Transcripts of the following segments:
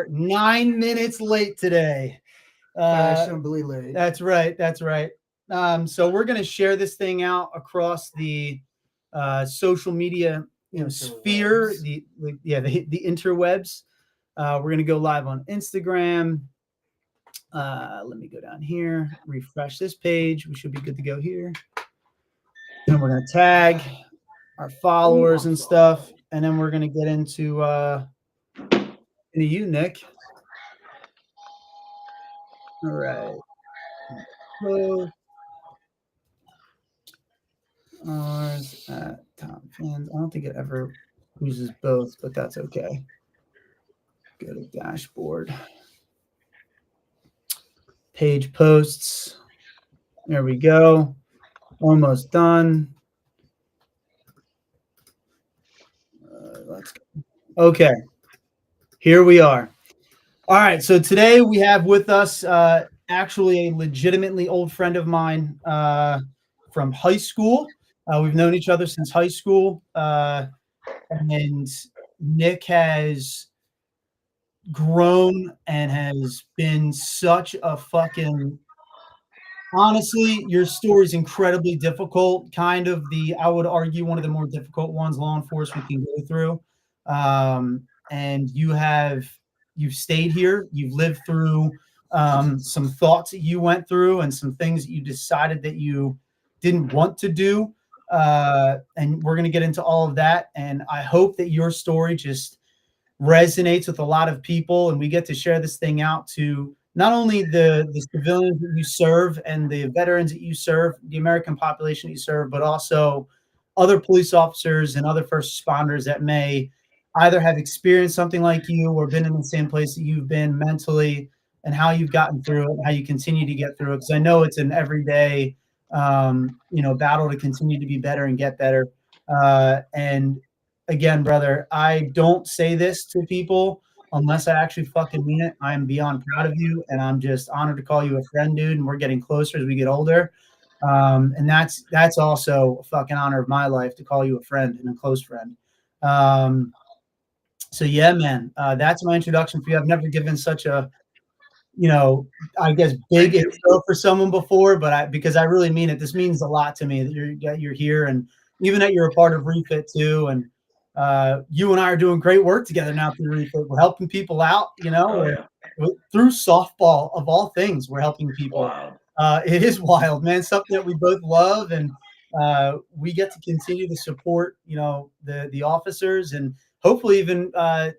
9 minutes late today. Fashionably late. That's right. That's right. So we're going to share this thing out across the social media, sphere, Interwebs. the interwebs. We're going to go live on Instagram. Let me go down here, refresh this page. We should be good to go here. Then we're going to tag our followers and stuff, and then we're going to get into you, Nick. All right. Close. Ours at Tom Fans. I don't think it ever uses both, but that's okay. Go to dashboard. Page posts. There we go. Almost done. Let's go. Okay. Here we are. All right. So today we have with us actually a legitimately old friend of mine from high school. We've known each other since high school. And Nick has grown and has been such a fucking, honestly, your story is incredibly difficult. Kind of I would argue, one of the more difficult ones law enforcement can go through. And you've stayed here. You've lived through some thoughts that you went through and some things that you decided that you didn't want to do. And we're going to get into all of that. And I hope that your story just resonates with a lot of people, and we get to share this thing out to not only the civilians that you serve and the veterans that you serve, the American population that you serve, but also other police officers and other first responders that may either have experienced something like you or been in the same place that you've been mentally, and how you've gotten through it and how you continue to get through it. Because I know it's an everyday, battle to continue to be better and get better. And again, brother, I don't say this to people unless I actually fucking mean it. I am beyond proud of you, and I'm just honored to call you a friend, dude. And we're getting closer as we get older. And that's also a fucking honor of my life to call you a friend and a close friend. So yeah, man, that's my introduction for you. I've never given such a, I guess big intro for someone before, but because I really mean it. This means a lot to me that you're here, and even that you're a part of Refit too. And you and I are doing great work together now through Refit. We're helping people out, through softball of all things. We're helping people. Wow. It is wild, man. Something that we both love, and we get to continue to support, the officers, and hopefully even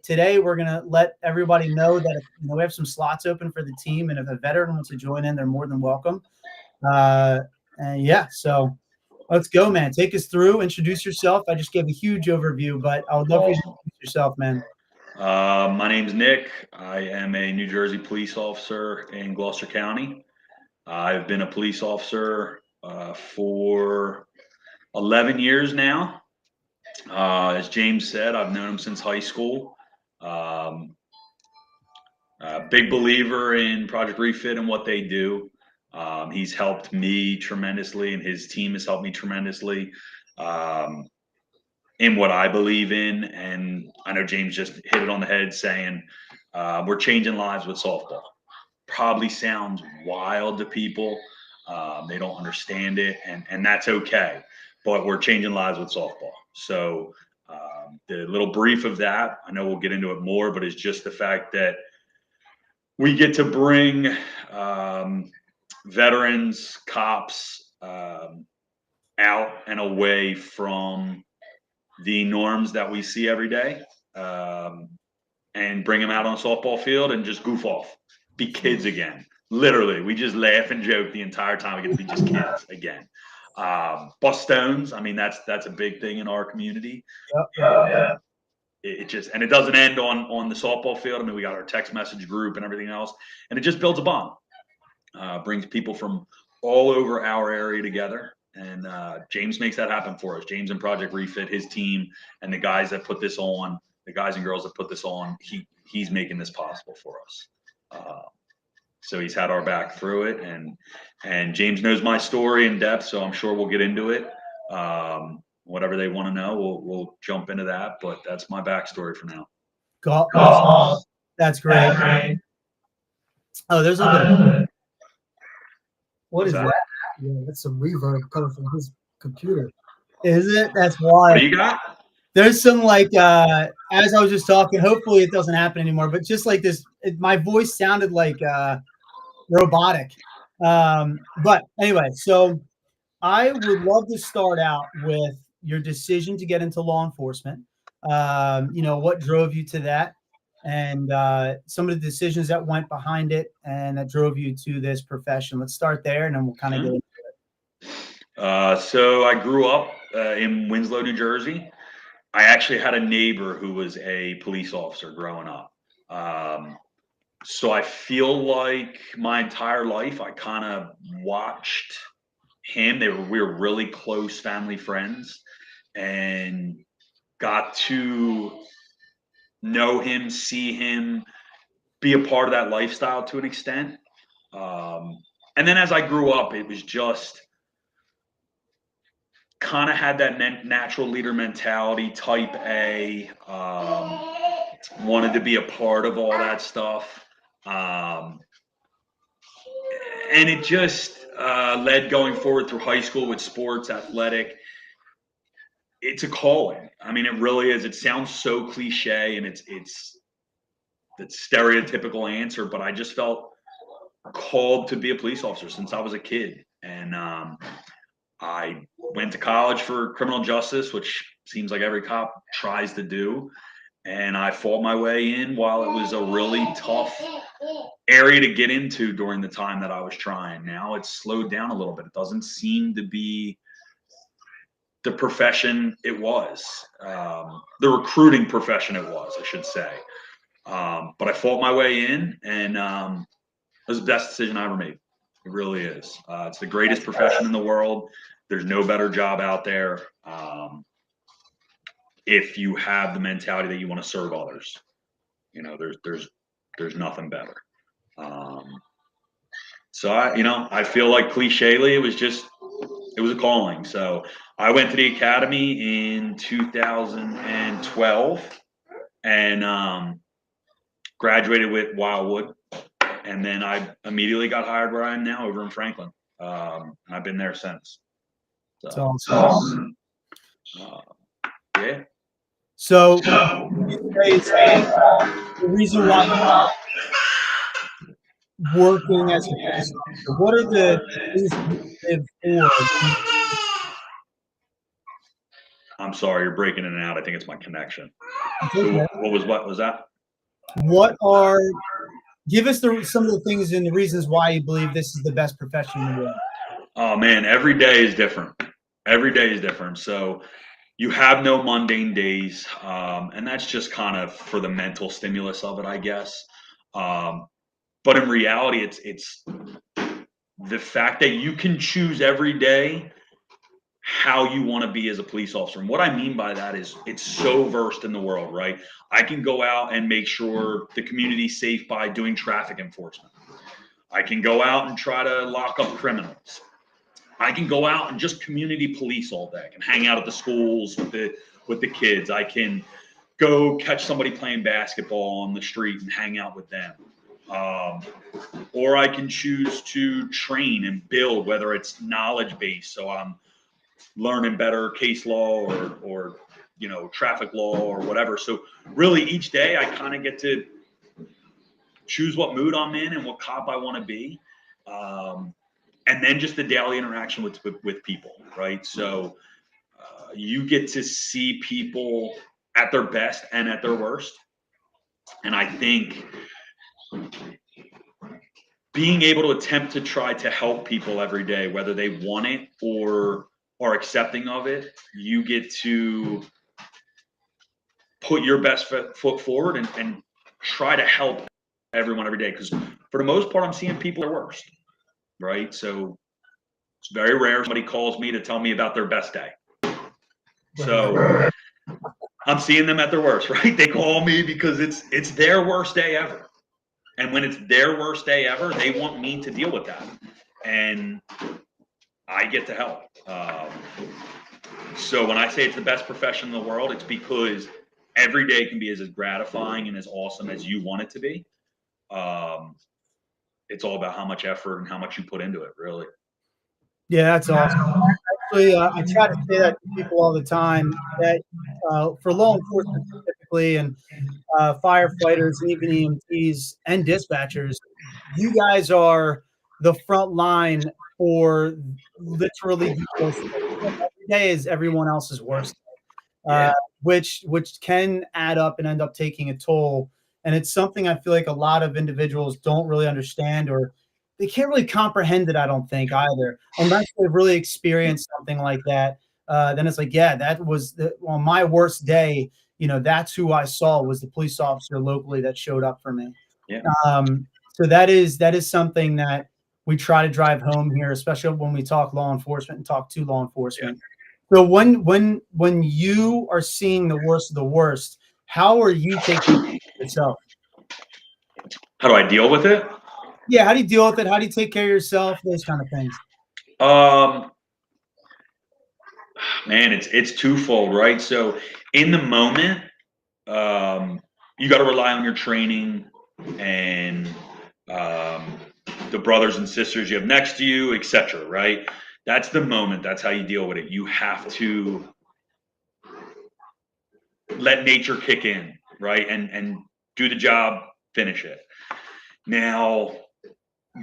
today we're going to let everybody know that we have some slots open for the team, and if a veteran wants to join in, they're more than welcome. And yeah, so let's go, man. Take us through, introduce yourself. I just gave a huge overview, but I would love for you to introduce yourself, man. My name's Nick. I am a New Jersey police officer in Gloucester County. I've been a police officer for 11 years now. As James said, I've known him since high school. Big believer in Project Refit and what they do. He's helped me tremendously, and his team has helped me tremendously in what I believe in. And I know James just hit it on the head saying we're changing lives with softball. Probably sounds wild to people. They don't understand it, and that's okay. But we're changing lives with softball. So the little brief of that, I know we'll get into it more, but it's just the fact that we get to bring veterans, cops out and away from the norms that we see every day, and bring them out on a softball field and just goof off, be kids again. Literally, we just laugh and joke the entire time. We get to be just kids again. Bust stones. I mean, that's a big thing in our community. It just, and it doesn't end on the softball field. I mean, we got our text message group and everything else, and it just builds a bond. Brings people from all over our area together, and James makes that happen for us. James and Project Refit, his team, and the guys that put this on, the guys and girls that put this on, he's making this possible for us. So he's had our back through it, and James knows my story in depth, so I'm sure we'll get into it. Whatever they want to know, we'll jump into that. But that's my backstory for now. That's great. Oh, there's a little bit. What is that? Yeah, that's some reverb coming from his computer. Is it? That's why. What do you got? There's some like as I was just talking, hopefully it doesn't happen anymore, but just like this, my voice sounded like robotic. But anyway, so I would love to start out with your decision to get into law enforcement. What drove you to that, and some of the decisions that went behind it and that drove you to this profession. Let's start there, and then we'll kind of get into it. So I grew up in Winslow, New Jersey. I actually had a neighbor who was a police officer growing up. So I feel like my entire life I kind of watched him. We were really close family friends, and got to know him, see him, be a part of that lifestyle to an extent. And then as I grew up, it was just kind of had that natural leader mentality, type A, wanted to be a part of all that stuff. And it just led going forward through high school with sports, athletic. It's a calling. I mean, it really is. It sounds so cliche, and it's the stereotypical answer, but I just felt called to be a police officer since I was a kid. And I went to college for criminal justice, which seems like every cop tries to do. And I fought my way in while it was a really tough area to get into during the time that I was trying. Now it's slowed down a little bit. It doesn't seem to be the profession it was, the recruiting profession it was, I should say. But I fought my way in, and it was the best decision I ever made. It really is. It's the greatest profession in the world. There's no better job out there. If you have the mentality that you want to serve others, there's nothing better. So I feel like clichely, it was a calling. So I went to the academy in 2012 and graduated with Wildwood. And then I immediately got hired where I am now over in Franklin. And I've been there since. So, yeah. So the reason why working as a police officer, what are the reasons you live for? I'm sorry, you're breaking in and out. I think it's my connection. Okay. So what was that? Give us some of the things and the reasons why you believe this is the best profession in the world. Oh man, every day is different. Every day is different. So you have no mundane days, and that's just kind of for the mental stimulus of it, I guess. But in reality, it's the fact that you can choose every day how you want to be as a police officer. And what I mean by that is it's so versed in the world, right? I can go out and make sure the community's safe by doing traffic enforcement. I can go out and try to lock up criminals. I can go out and just community police all day. I can hang out at the schools with the kids. I can go catch somebody playing basketball on the street and hang out with them. Or I can choose to train and build, whether it's knowledge based. So I'm learning better case law or traffic law or whatever. So really each day I kind of get to choose what mood I'm in and what cop I want to be. And then just the daily interaction with people, right? So you get to see people at their best and at their worst. And I think being able to attempt to try to help people every day, whether they want it or are accepting of it, you get to put your best foot forward and try to help everyone every day. Because for the most part, I'm seeing people at their worst, right? So it's very rare somebody calls me to tell me about their best day. So I'm seeing them at their worst, right? They call me because it's their worst day ever. And when it's their worst day ever, they want me to deal with that. And I get to help. So when I say it's the best profession in the world, it's because every day can be as gratifying and as awesome as you want it to be. It's all about how much effort and how much you put into it, really. Yeah, that's awesome. Actually, I try to say that to people all the time that for law enforcement specifically, and firefighters, and even EMTs and dispatchers, you guys are the front line for literally the worst day. Every day is everyone else's worst day, Yeah. which can add up and end up taking a toll. And it's something I feel like a lot of individuals don't really understand, or they can't really comprehend it, I don't think, either, unless they've really experienced something like that. Then it's like, yeah, that was on my worst day. That's who I saw, was the police officer locally that showed up for me. Yeah. So that is something that we try to drive home here, especially when we talk law enforcement and talk to law enforcement. So when you are seeing the worst of the worst, how are you taking care of yourself? How do I deal with it? Yeah, how do you deal with it? How do you take care of yourself? Those kind of things. Man, it's twofold, right? So in the moment, you got to rely on your training and the brothers and sisters you have next to you, etc. Right? That's the moment. That's how you deal with it. You have to let nature kick in, right? And do the job, finish it. Now,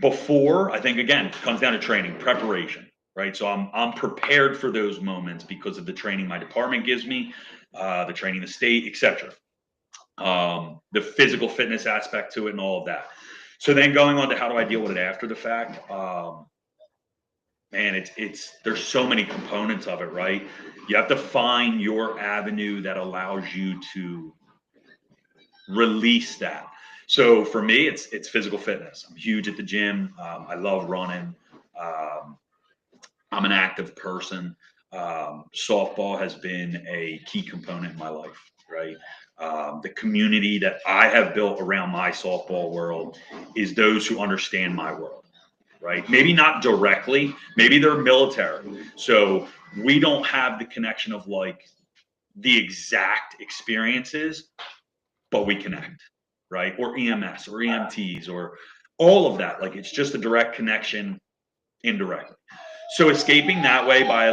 before, I think again, it comes down to training, preparation, right? So I'm prepared for those moments because of the training my department gives me, the training the state, etc. The physical fitness aspect to it and all of that. So then going on to how do I deal with it after the fact? Man, there's so many components of it, right? You have to find your avenue that allows you to release that. So for me, it's physical fitness. I'm huge at the gym. I love running. I'm an active person. Softball has been a key component in my life, right? The community that I have built around my softball world is those who understand my world, right? Maybe not directly, maybe they're military. So we don't have the connection of like the exact experiences, but we connect, right? Or EMS or EMTs or all of that. Like it's just a direct connection indirectly. So escaping that way by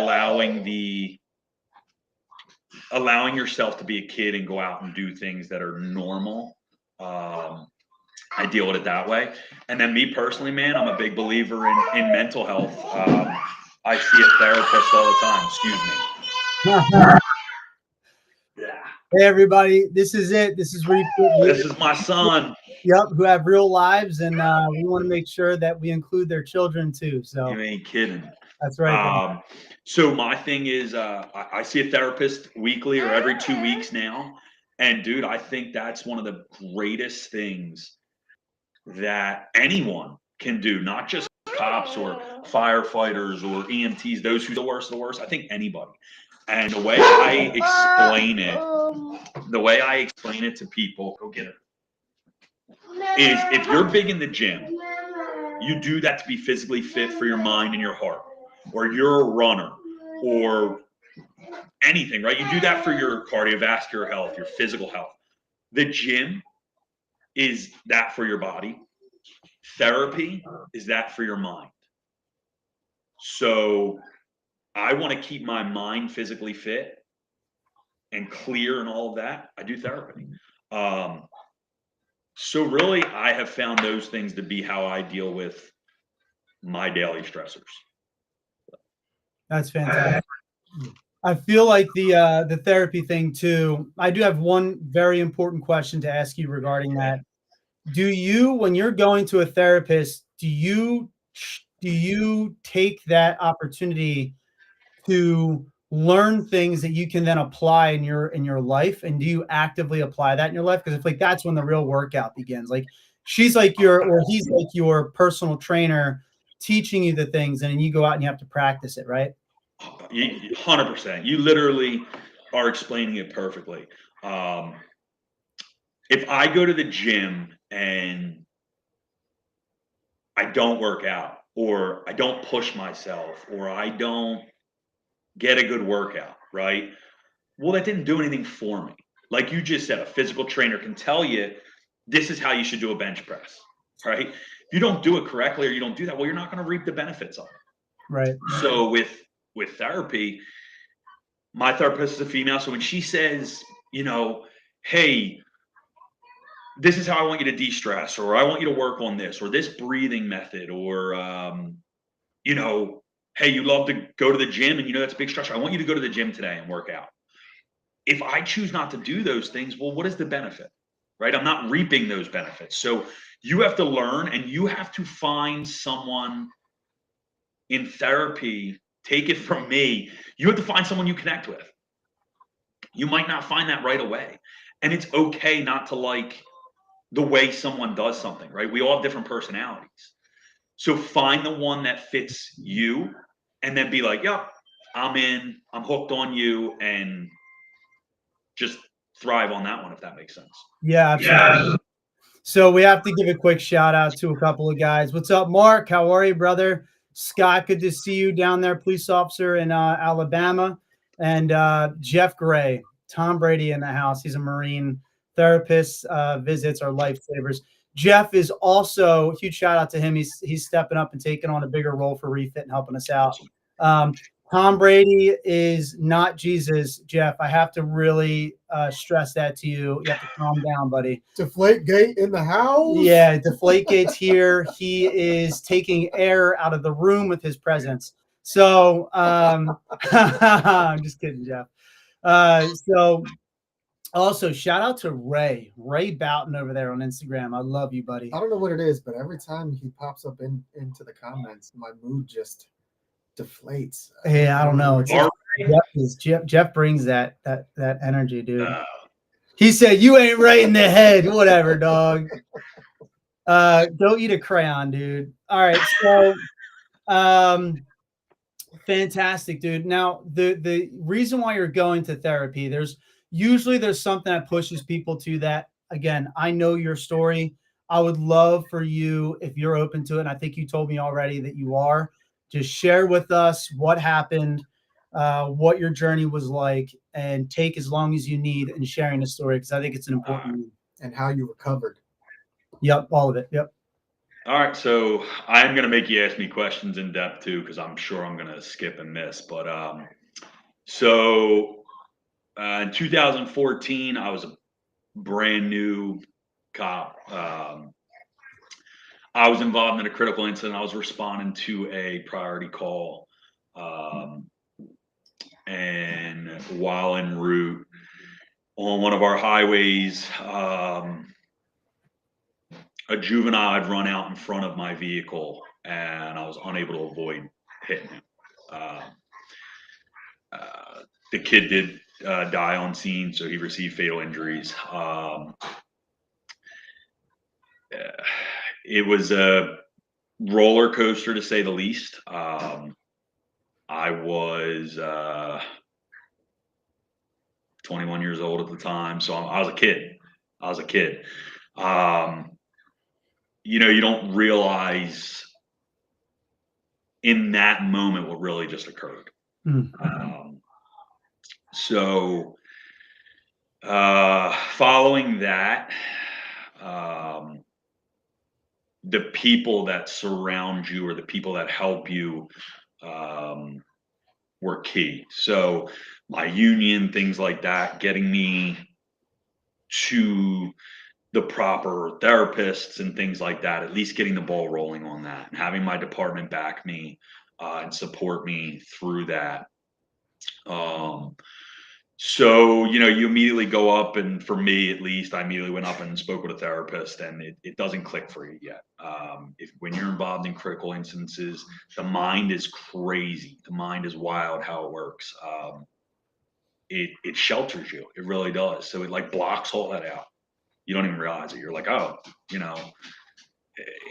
allowing yourself to be a kid and go out and do things that are normal. I deal with it that way. And then me personally, man, I'm a big believer in mental health. I see a therapist all the time. Excuse me. Yeah. Hey, everybody, this is it. This is Refit. This is my son. Yep, who have real lives, and we want to make sure that we include their children too. So You ain't kidding. that's right. So my thing is, I see a therapist weekly or every 2 weeks now, and dude, I think that's one of the greatest things that anyone can do, not just cops or firefighters or EMTs, those who are the worst. I think anybody. And the way I explain it to people, go get it, is if you're big in the gym, you do that to be physically fit for your mind and your heart, or you're a runner, or anything, right? You do that for your cardiovascular health, your physical health. The gym is that for your body. Therapy is that for your mind. So I want to keep my mind physically fit and clear and all of that. I do therapy. So really, I have found those things to be how I deal with my daily stressors. That's fantastic. I feel like the therapy thing too. I do have one very important question to ask you regarding that. Do you, when you're going to a therapist, do you take that opportunity to learn things that you can then apply in your life, and do you actively apply that in your life? Because I feel like that's when the real workout begins. Like he's like your personal trainer teaching you the things, and then you go out and you have to practice it, right? 100%. You literally are explaining it perfectly. If I go to the gym and I don't work out, or I don't push myself, or I don't get a good workout, right? Well, that didn't do anything for me. Like you just said, a physical trainer can tell you this is how you should do a bench press, right? If you don't do it correctly or you don't do that, well, you're not going to reap the benefits of it. Right. So with therapy, my therapist is a female. So when she says, you know, hey, this is how I want you to de-stress, or I want you to work on this, or this breathing method, or, you know, hey, you love to go to the gym and you know that's a big stressor. I want you to go to the gym today and work out. If I choose not to do those things, well, what is the benefit, right? I'm not reaping those benefits. So you have to learn and you have to find someone in therapy. Take it from me. You have to find someone you connect with. You might not find that right away. And it's okay not to like the way someone does something, right? We all have different personalities. So find the one that fits you and then be like, yep, I'm in, I'm hooked on you, and just thrive on that one, if that makes sense. Yeah, absolutely. Yeah. So we have to give a quick shout out to a couple of guys. What's up, Mark? How are you, brother? Scott, good to see you down there, police officer in Alabama. And Jeff Gray, Tom Brady in the house. He's a Marine therapist, visits are lifesavers. Jeff is also, huge shout out to him. He's stepping up and taking on a bigger role for Refit and helping us out. Tom Brady is not Jesus, Jeff. I have to really stress that to you. You have to calm down, buddy. Deflategate in the house? Yeah, Deflategate's here. He is taking air out of the room with his presence. So I'm just kidding, Jeff. So also shout out to Ray Boughton over there on Instagram. I love you, buddy. I don't know what it is, but every time he pops up into the comments, my mood just deflates. Yeah, I don't know. Jeff brings that energy, dude. He said, "You ain't right in the head." Whatever, dog. Go eat a crayon, dude. All right, so fantastic, dude. Now, the reason why you're going to therapy, there's something that pushes people to that. Again, I know your story. I would love for you, if you're open to it, and I think you told me already that you are, just share with us what happened, what your journey was like, and take as long as you need in sharing the story, because I think it's an important and how you recovered. Yep, all of it. Yep. All right, so I'm going to make you ask me questions in depth too, because I'm sure I'm going to skip and miss. But in 2014, I was a brand new cop. I was involved in a critical incident. I was responding to a priority call, and while en route on one of our highways, a juvenile had run out in front of my vehicle, and I was unable to avoid hitting him. The kid did die on scene, so he received fatal injuries. It was a roller coaster, to say the least. I was 21 years old at the time, so I was a kid. You know, you don't realize in that moment what really just occurred. So following that, the people that surround you or the people that help you were key. So my union, things like that, getting me to the proper therapists and things like that, at least getting the ball rolling on that, and having my department back me and support me through that. So, you know, you immediately go up, and for me, at least, I immediately went up and spoke with a therapist, and it doesn't click for you yet. When you're involved in critical instances, the mind is crazy. The mind is wild how it works. It shelters you. It really does. So it like blocks all that out. You don't even realize it. You're like, oh, you know,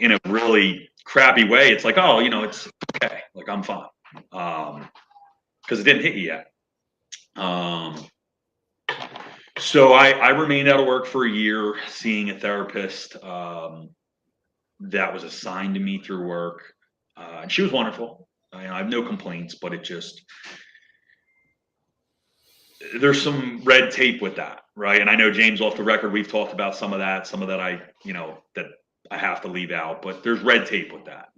in a really crappy way, it's like, oh, you know, it's okay. Like, I'm fine. Because it didn't hit you yet. So I remained out of work for a year, seeing a therapist that was assigned to me through work. And she was wonderful. I have no complaints, but it just, there's some red tape with that, right? And I know James, off the record, we've talked about some of that that I have to leave out, but there's red tape with that.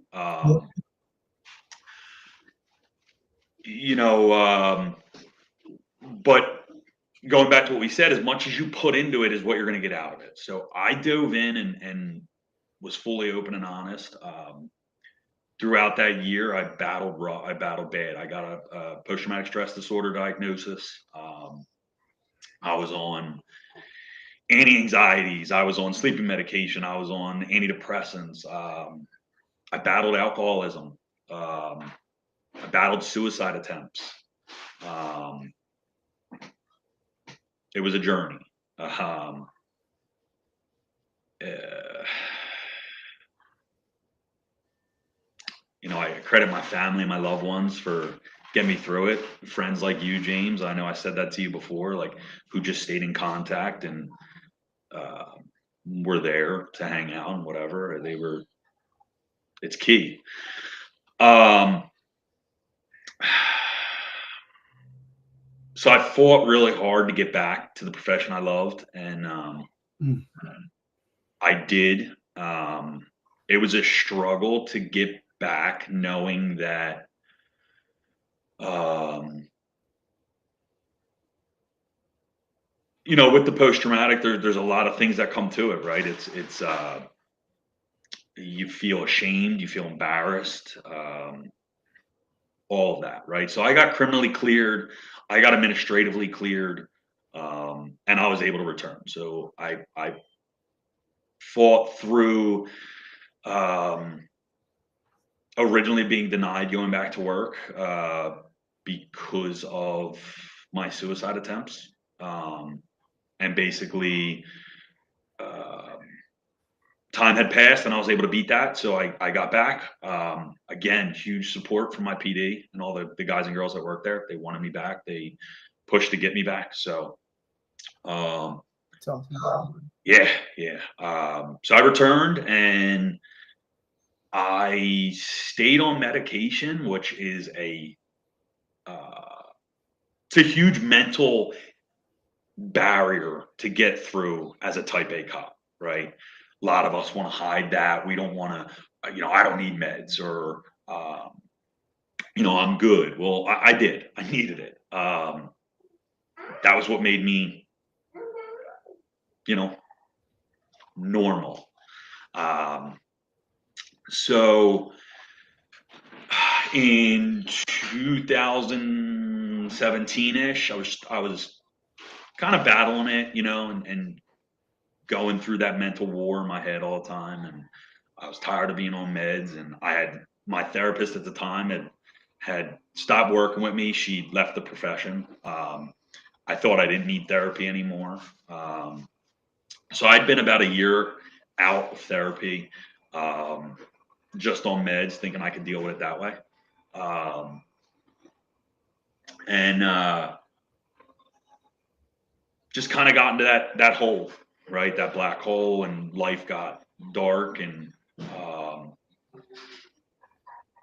But going back to what we said, as much as you put into it is what you're going to get out of it. So I dove in and was fully open and honest. Throughout that year, I battled bad. I got a post-traumatic stress disorder diagnosis. I was on anti-anxieties. I was on sleeping medication. I was on antidepressants. I battled alcoholism. I battled suicide attempts. It was a journey. I credit my family and my loved ones for getting me through it. Friends like you, James, I know I said that to you before, like, who just stayed in contact and were there to hang out and whatever. It's key. So I fought really hard to get back to the profession I loved, and I did. It was a struggle to get back, knowing that with the post-traumatic, there's a lot of things that come to it, right? It's you feel ashamed, you feel embarrassed, all of that, right? So I got criminally cleared, I got administratively cleared, and I was able to return. So I fought through originally being denied going back to work because of my suicide attempts. And basically, time had passed and I was able to beat that. So I got back. Again, huge support from my PD and all the guys and girls that work there. They wanted me back. They pushed to get me back. So, That's awesome. yeah. So I returned and I stayed on medication, which is it's a huge mental barrier to get through as a type A cop, right? A lot of us want to hide that. We don't want to, I don't need meds, or, I'm good. Well, I did. I needed it. That was what made me, normal. So in 2017-ish, I was kind of battling it, and going through that mental war in my head all the time. And I was tired of being on meds. And I had my therapist at the time had stopped working with me. She left the profession. I thought I didn't need therapy anymore. So I'd been about a year out of therapy, just on meds, thinking I could deal with it that way. And just kind of got into that hole, right? That black hole, and life got dark, and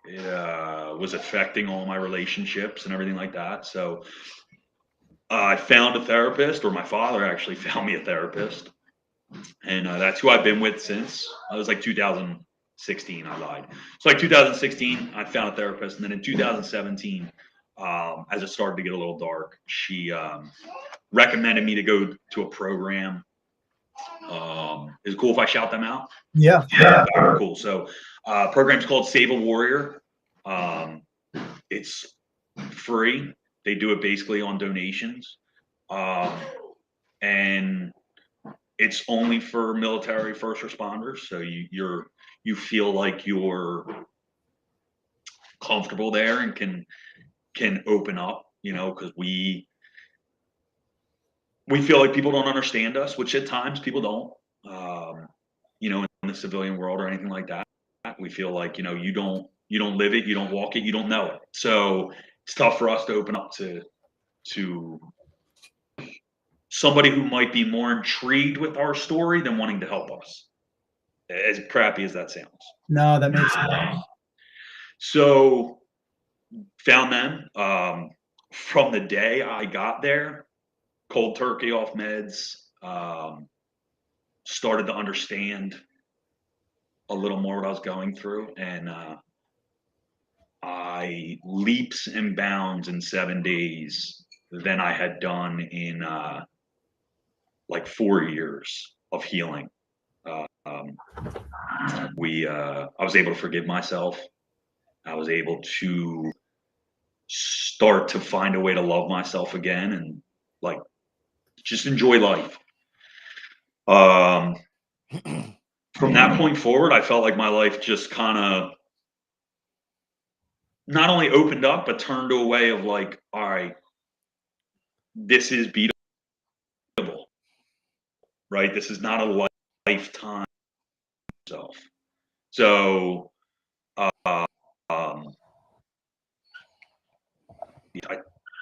it was affecting all my relationships and everything like that. So I found a therapist, or my father actually found me a therapist, and that's who I've been with since. It was like 2016. I lied. So like 2016, I found a therapist, and then in 2017, as it started to get a little dark, she recommended me to go to a program. Is it cool if I shout them out? Yeah. Cool. So program's called Save a Warrior. It's free. They do it basically on donations. And it's only for military first responders. So you feel like you're comfortable there and can open up, because we feel like people don't understand us, which at times people don't, in the civilian world or anything like that. We feel like, you don't live it, you don't walk it, you don't know it. So it's tough for us to open up to somebody who might be more intrigued with our story than wanting to help us, as crappy as that sounds. No, that makes sense. So found them. From the day I got there, cold turkey off meds. Started to understand a little more what I was going through, and I leaps and bounds in 7 days than I had done in like 4 years of healing. I was able to forgive myself. I was able to start to find a way to love myself again and like just enjoy life. From that point forward, I felt like my life just kind of not only opened up, but turned to a way of like, all right, this is beatable, right? This is not a lifetime self. So,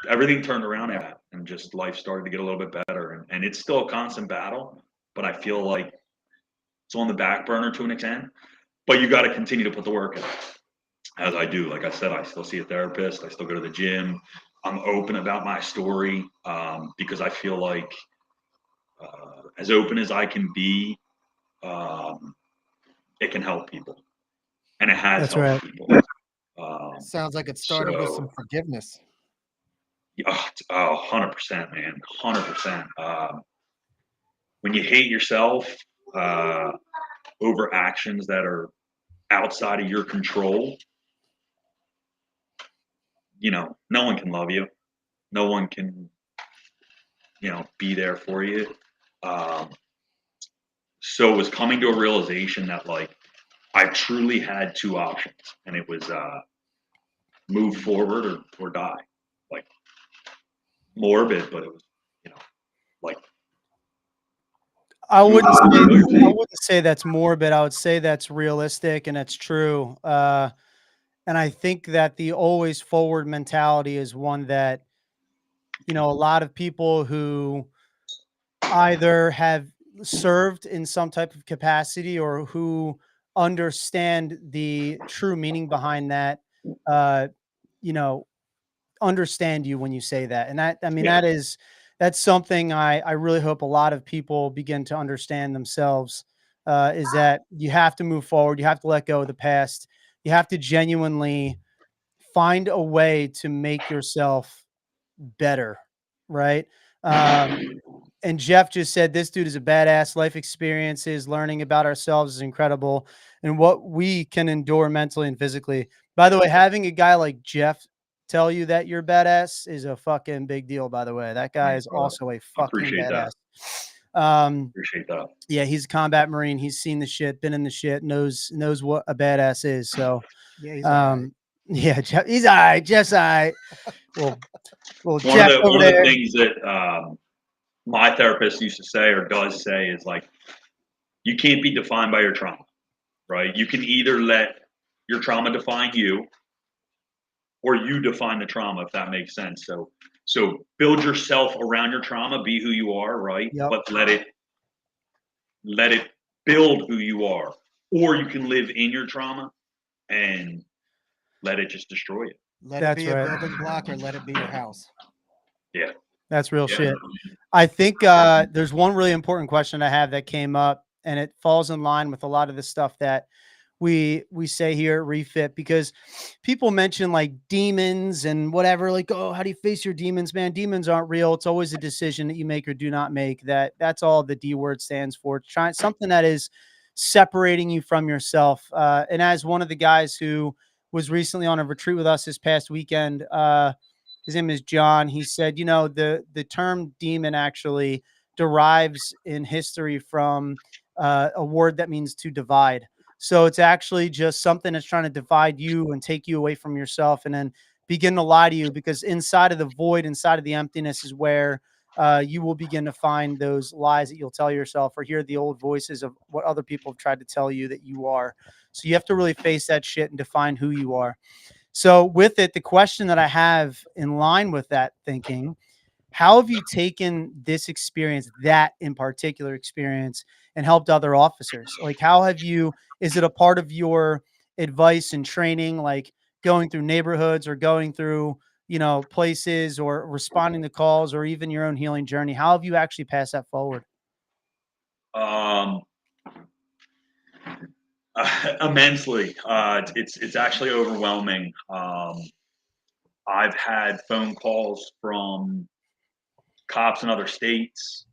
everything turned around after that, and just life started to get a little bit better. And it's still a constant battle, but I feel like it's on the back burner to an extent. But you got to continue to put the work in, as I do. Like I said, I still see a therapist. I still go to the gym. I'm open about my story because I feel like as open as I can be, it can help people, and it has That's helped right. people. Sounds like it started with some forgiveness. Oh, 100%, man, 100%. When you hate yourself over actions that are outside of your control, no one can love you. No one can, be there for you. So it was coming to a realization that like I truly had two options, and it was move forward or die. Like morbid, but it was, like I wouldn't say that's morbid. I would say that's realistic and it's true. And I think that the always forward mentality is one that, a lot of people who either have served in some type of capacity or who understand the true meaning behind that, uh, you know, understand you when you say that. And that, I mean, yeah. that's something I really hope a lot of people begin to understand themselves, is that you have to move forward. You have to let go of the past. You have to genuinely find a way to make yourself better. Right. And Jeff just said, this dude is a badass. Life experiences, learning about ourselves is incredible and what we can endure mentally and physically. By the way, having a guy like Jeff tell you that you're badass is a fucking big deal, by the way. That guy Thanks, is brother. also a I fucking appreciate badass. Appreciate that. Yeah, he's a combat Marine. He's seen the shit, been in the shit, knows what a badass is. So, Yeah, he's all right. yeah, Jeff, he's all right. Jeff's all right. Well, One Jeff over of the there. things that my therapist used to say or does say is like, you can't be defined by your trauma, right? You can either let your trauma define you, or you define the trauma, if that makes sense. So build yourself around your trauma, be who you are, right? Yep. But let it build who you are. Or you can live in your trauma and let it just destroy you. Let That's it be right. a building block or let it be your house. Yeah. That's real Yeah. shit. I think there's one really important question I have that came up, and it falls in line with a lot of the stuff that we say here at Refit, because people mention like demons and whatever, like, oh, how do you face your demons, man? Demons aren't real. It's always a decision that you make or do not make. That's all the D word stands for. Trying something that is separating you from yourself. And as one of the guys who was recently on a retreat with us this past weekend, his name is John. He said, the term demon actually derives in history from a word that means to divide. So it's actually just something that's trying to divide you and take you away from yourself, and then begin to lie to you, because inside of the void, inside of the emptiness is where you will begin to find those lies that you'll tell yourself, or hear the old voices of what other people have tried to tell you that you are. So you have to really face that shit and define who you are. So with it, the question that I have in line with that thinking, how have you taken this experience, that in particular experience, and helped other officers? Like, how have you, is it a part of your advice and training, like going through neighborhoods or going through, places or responding to calls or even your own healing journey? How have you actually passed that forward? Immensely. It's actually overwhelming. I've had phone calls from cops in other states.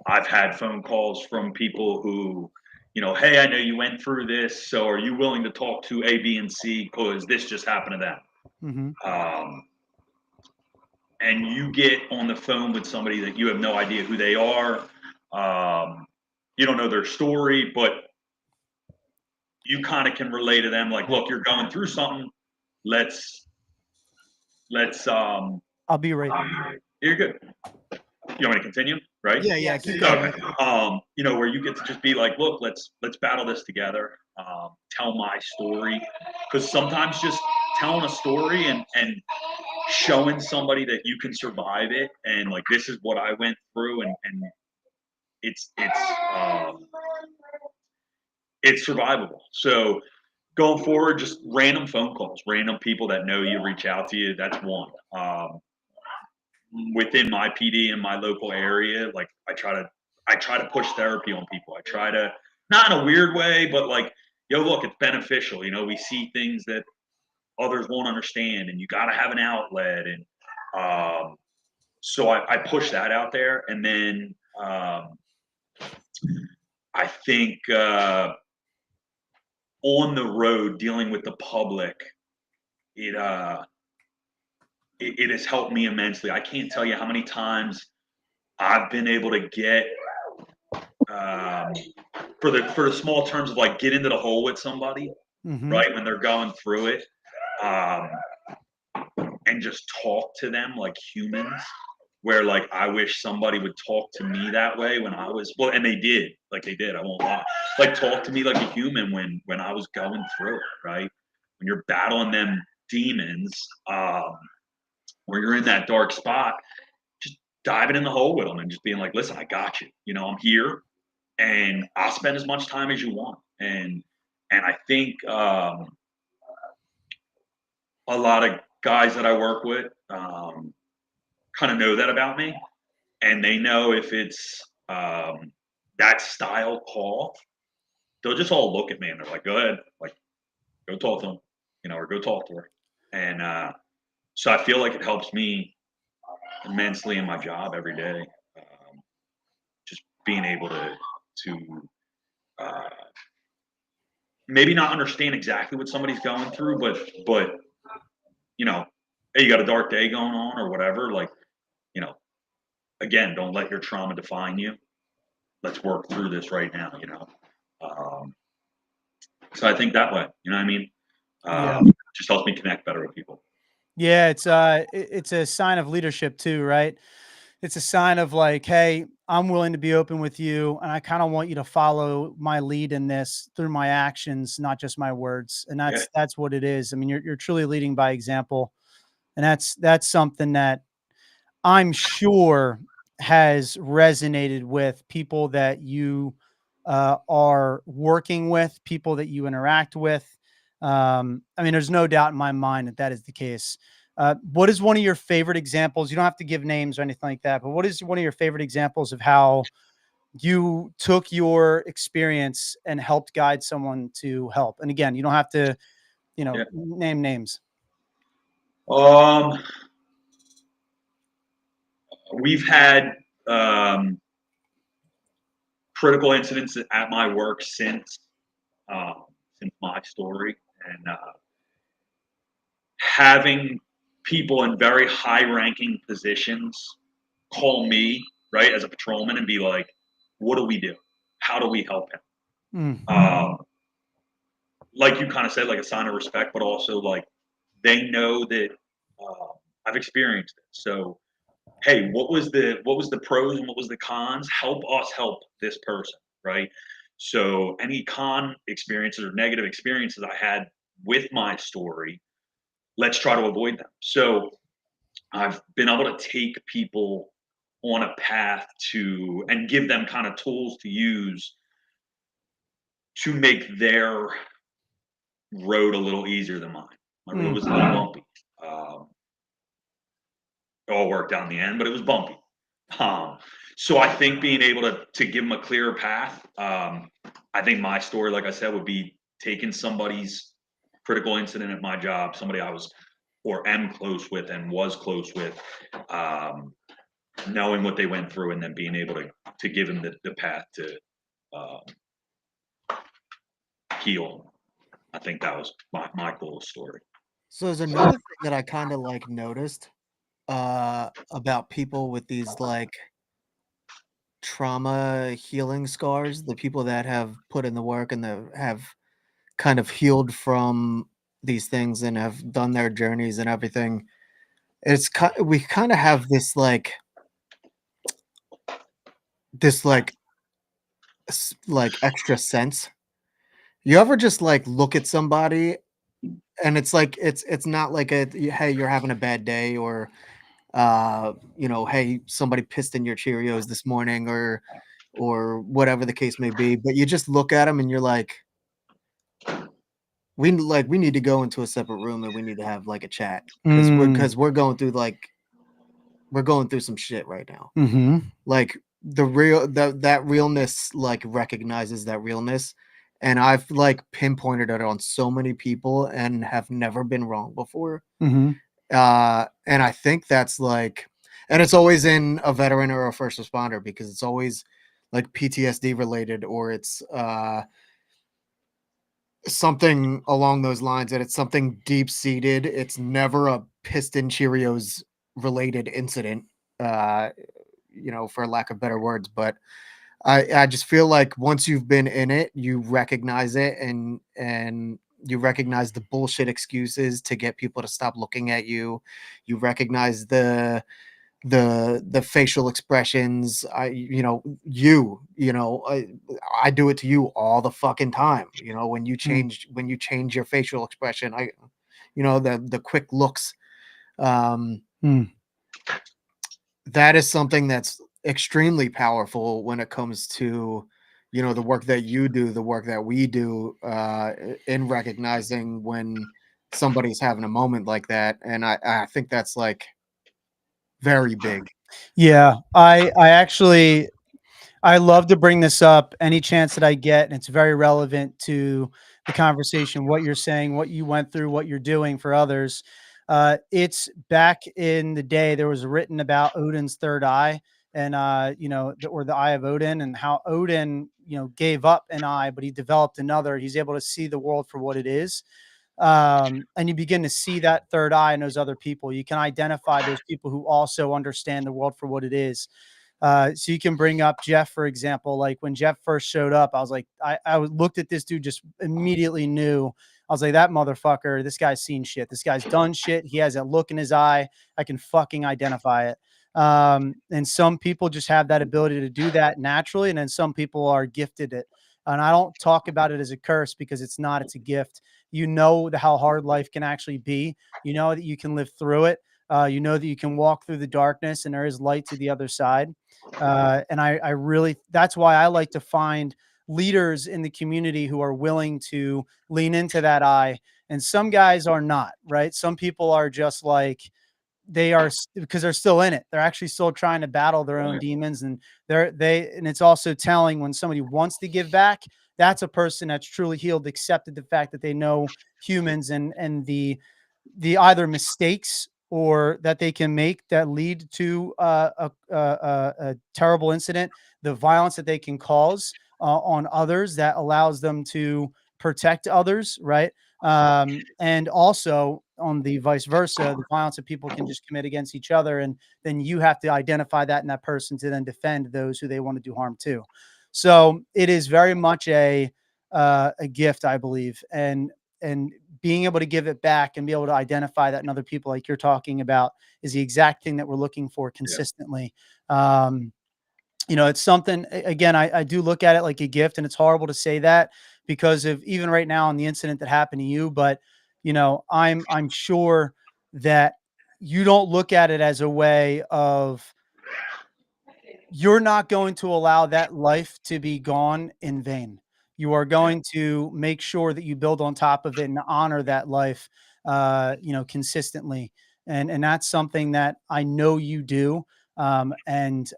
I've had phone calls from people who, hey, I know you went through this, so are you willing to talk to A, B, and C because this just happened to them? Mm-hmm. And you get on the phone with somebody that you have no idea who they are. You don't know their story, but you kind of can relay to them like, look, you're going through something. Let's I'll be right there. you're good. You want me to continue? Right? Yeah, Yes. keep going. Okay. Where you get to just be like, look, let's battle this together. Tell my story. Because sometimes just telling a story and showing somebody that you can survive it and like this is what I went through and it's survivable. So going forward, just random phone calls, random people that know you reach out to you. That's one. Within my PD in my local area, like I try to push therapy on people. I try to, not in a weird way, but like, yo, look, it's beneficial. We see things that others won't understand, and you got to have an outlet. And so I push that out there, and then I think on the road dealing with the public, it has helped me immensely. I can't tell you how many times I've been able to get for the small terms of like get into the hole with somebody, Mm-hmm. right, when they're going through it, and just talk to them like humans. Where like I wish somebody would talk to me that way when I was and they did. I won't lie. Like talk to me like a human when I was going through it, right? When you're battling them demons, where you're in that dark spot, just diving in the hole with them and just being like, listen, I got you. I'm here, and I'll spend as much time as you want. And I think a lot of guys that I work with kind of know that about me, and they know if it's that style call, they'll just all look at me and they're like, go ahead, like go talk to them, or go talk to her. And so I feel like it helps me immensely in my job every day. Just being able to maybe not understand exactly what somebody's going through, but hey, you got a dark day going on or whatever. Like, again, don't let your trauma define you. Let's work through this right now. So I think that way. You know what I mean? Yeah. Just helps me connect better with people. Yeah, it's a sign of leadership too, right? It's a sign of like, hey, I'm willing to be open with you, and I kind of want you to follow my lead in this through my actions, not just my words. And that's what it is. I mean, you're truly leading by example, and that's something that I'm sure has resonated with people that you are working with, people that you interact with. I mean, there's no doubt in my mind that that is the case. What is one of your favorite examples? You don't have to give names or anything like that, but what is one of your favorite examples of how you took your experience and helped guide someone to help? And again, you don't have to, name names. We've had critical incidents at my work since my story, and having people in very high-ranking positions call me, right, as a patrolman and be like, "What do we do? How do we help him?" Like you kind of said, like a sign of respect, but also like they know that I've experienced it. So, hey, what was the pros and what was the cons? Help us help this person, right? So, any con experiences or negative experiences I had with my story, let's try to avoid them. So, I've been able to take people on a path to and give them kind of tools to use to make their road a little easier than mine. My road was a little bumpy. It all worked out in the end, but it was bumpy. So I think being able to give them a clearer path. I think my story, like I said, would be taking somebody's critical incident at my job, somebody I was or am close with and was close with, knowing what they went through, and then being able to give them the path to heal. I think that was my coolest story. So there's another thing that I kind of like noticed about people with these like trauma healing scars, the people that have put in the work and that have kind of healed from these things and have done their journeys and everything. We kind of have this like extra sense. You ever just like look at somebody and it's like it's not like hey, you're having a bad day, or hey, somebody pissed in your Cheerios this morning, or whatever the case may be, but you just look at them and you're like, we need to go into a separate room and we need to have like a chat, because we're going through some shit right now. Mm-hmm. Like that realness like recognizes that realness, and I've like pinpointed it on so many people and have never been wrong before. Mm-hmm. And I think that's like, and it's always in a veteran or a first responder, because it's always like PTSD related, or it's something along those lines, and it's something deep seated. It's never a Piston Cheerios related incident, for lack of better words. But I just feel like once you've been in it, you recognize it, and you recognize the bullshit excuses to get people to stop looking at you. You recognize the facial expressions. I do it to you all the fucking time. When you change your facial expression, the quick looks. That is something that's extremely powerful when it comes to, the work that you do, the work that we do, in recognizing when somebody's having a moment like that. And I think that's like very big. Yeah, I love to bring this up any chance that I get, and it's very relevant to the conversation, what you're saying, what you went through, what you're doing for others. It's back in the day, there was written about Odin's third eye, and or the eye of Odin, and how Odin, gave up an eye, but he developed another. He's able to see the world for what it is. And you begin to see that third eye in those other people. You can identify those people who also understand the world for what it is. So you can bring up Jeff, for example. Like when Jeff first showed up, I was like, I looked at this dude, just immediately knew. I was like, that motherfucker, this guy's seen shit. This guy's done shit. He has that look in his eye. I can fucking identify it. And some people just have that ability to do that naturally. And then some people are gifted it. And I don't talk about it as a curse, because it's not, it's a gift. How hard life can actually be. You know that you can live through it. You know that you can walk through the darkness and there is light to the other side. And I really, that's why I like to find leaders in the community who are willing to lean into that eye. And some guys are not, right? Some people are just like, because they're still in it. They're actually still trying to battle their own demons. And and it's also telling when somebody wants to give back, that's a person that's truly healed, accepted the fact that they know humans, and the either mistakes or that they can make that lead to a terrible incident, the violence that they can cause on others that allows them to protect others, right? And also on the vice versa, the violence that people can just commit against each other, and then you have to identify that in that person to then defend those who they want to do harm to. So it is very much a gift, I believe, and being able to give it back and be able to identify that in other people, like you're talking about, is the exact thing that we're looking for consistently. Yeah. It's something, again, I do look at it like a gift, and it's horrible to say that because of even right now in the incident that happened to you. But, I'm sure that you don't look at it as a way of, you're not going to allow that life to be gone in vain. You are going to make sure that you build on top of it and honor that life. consistently. And that's something that I know you do. And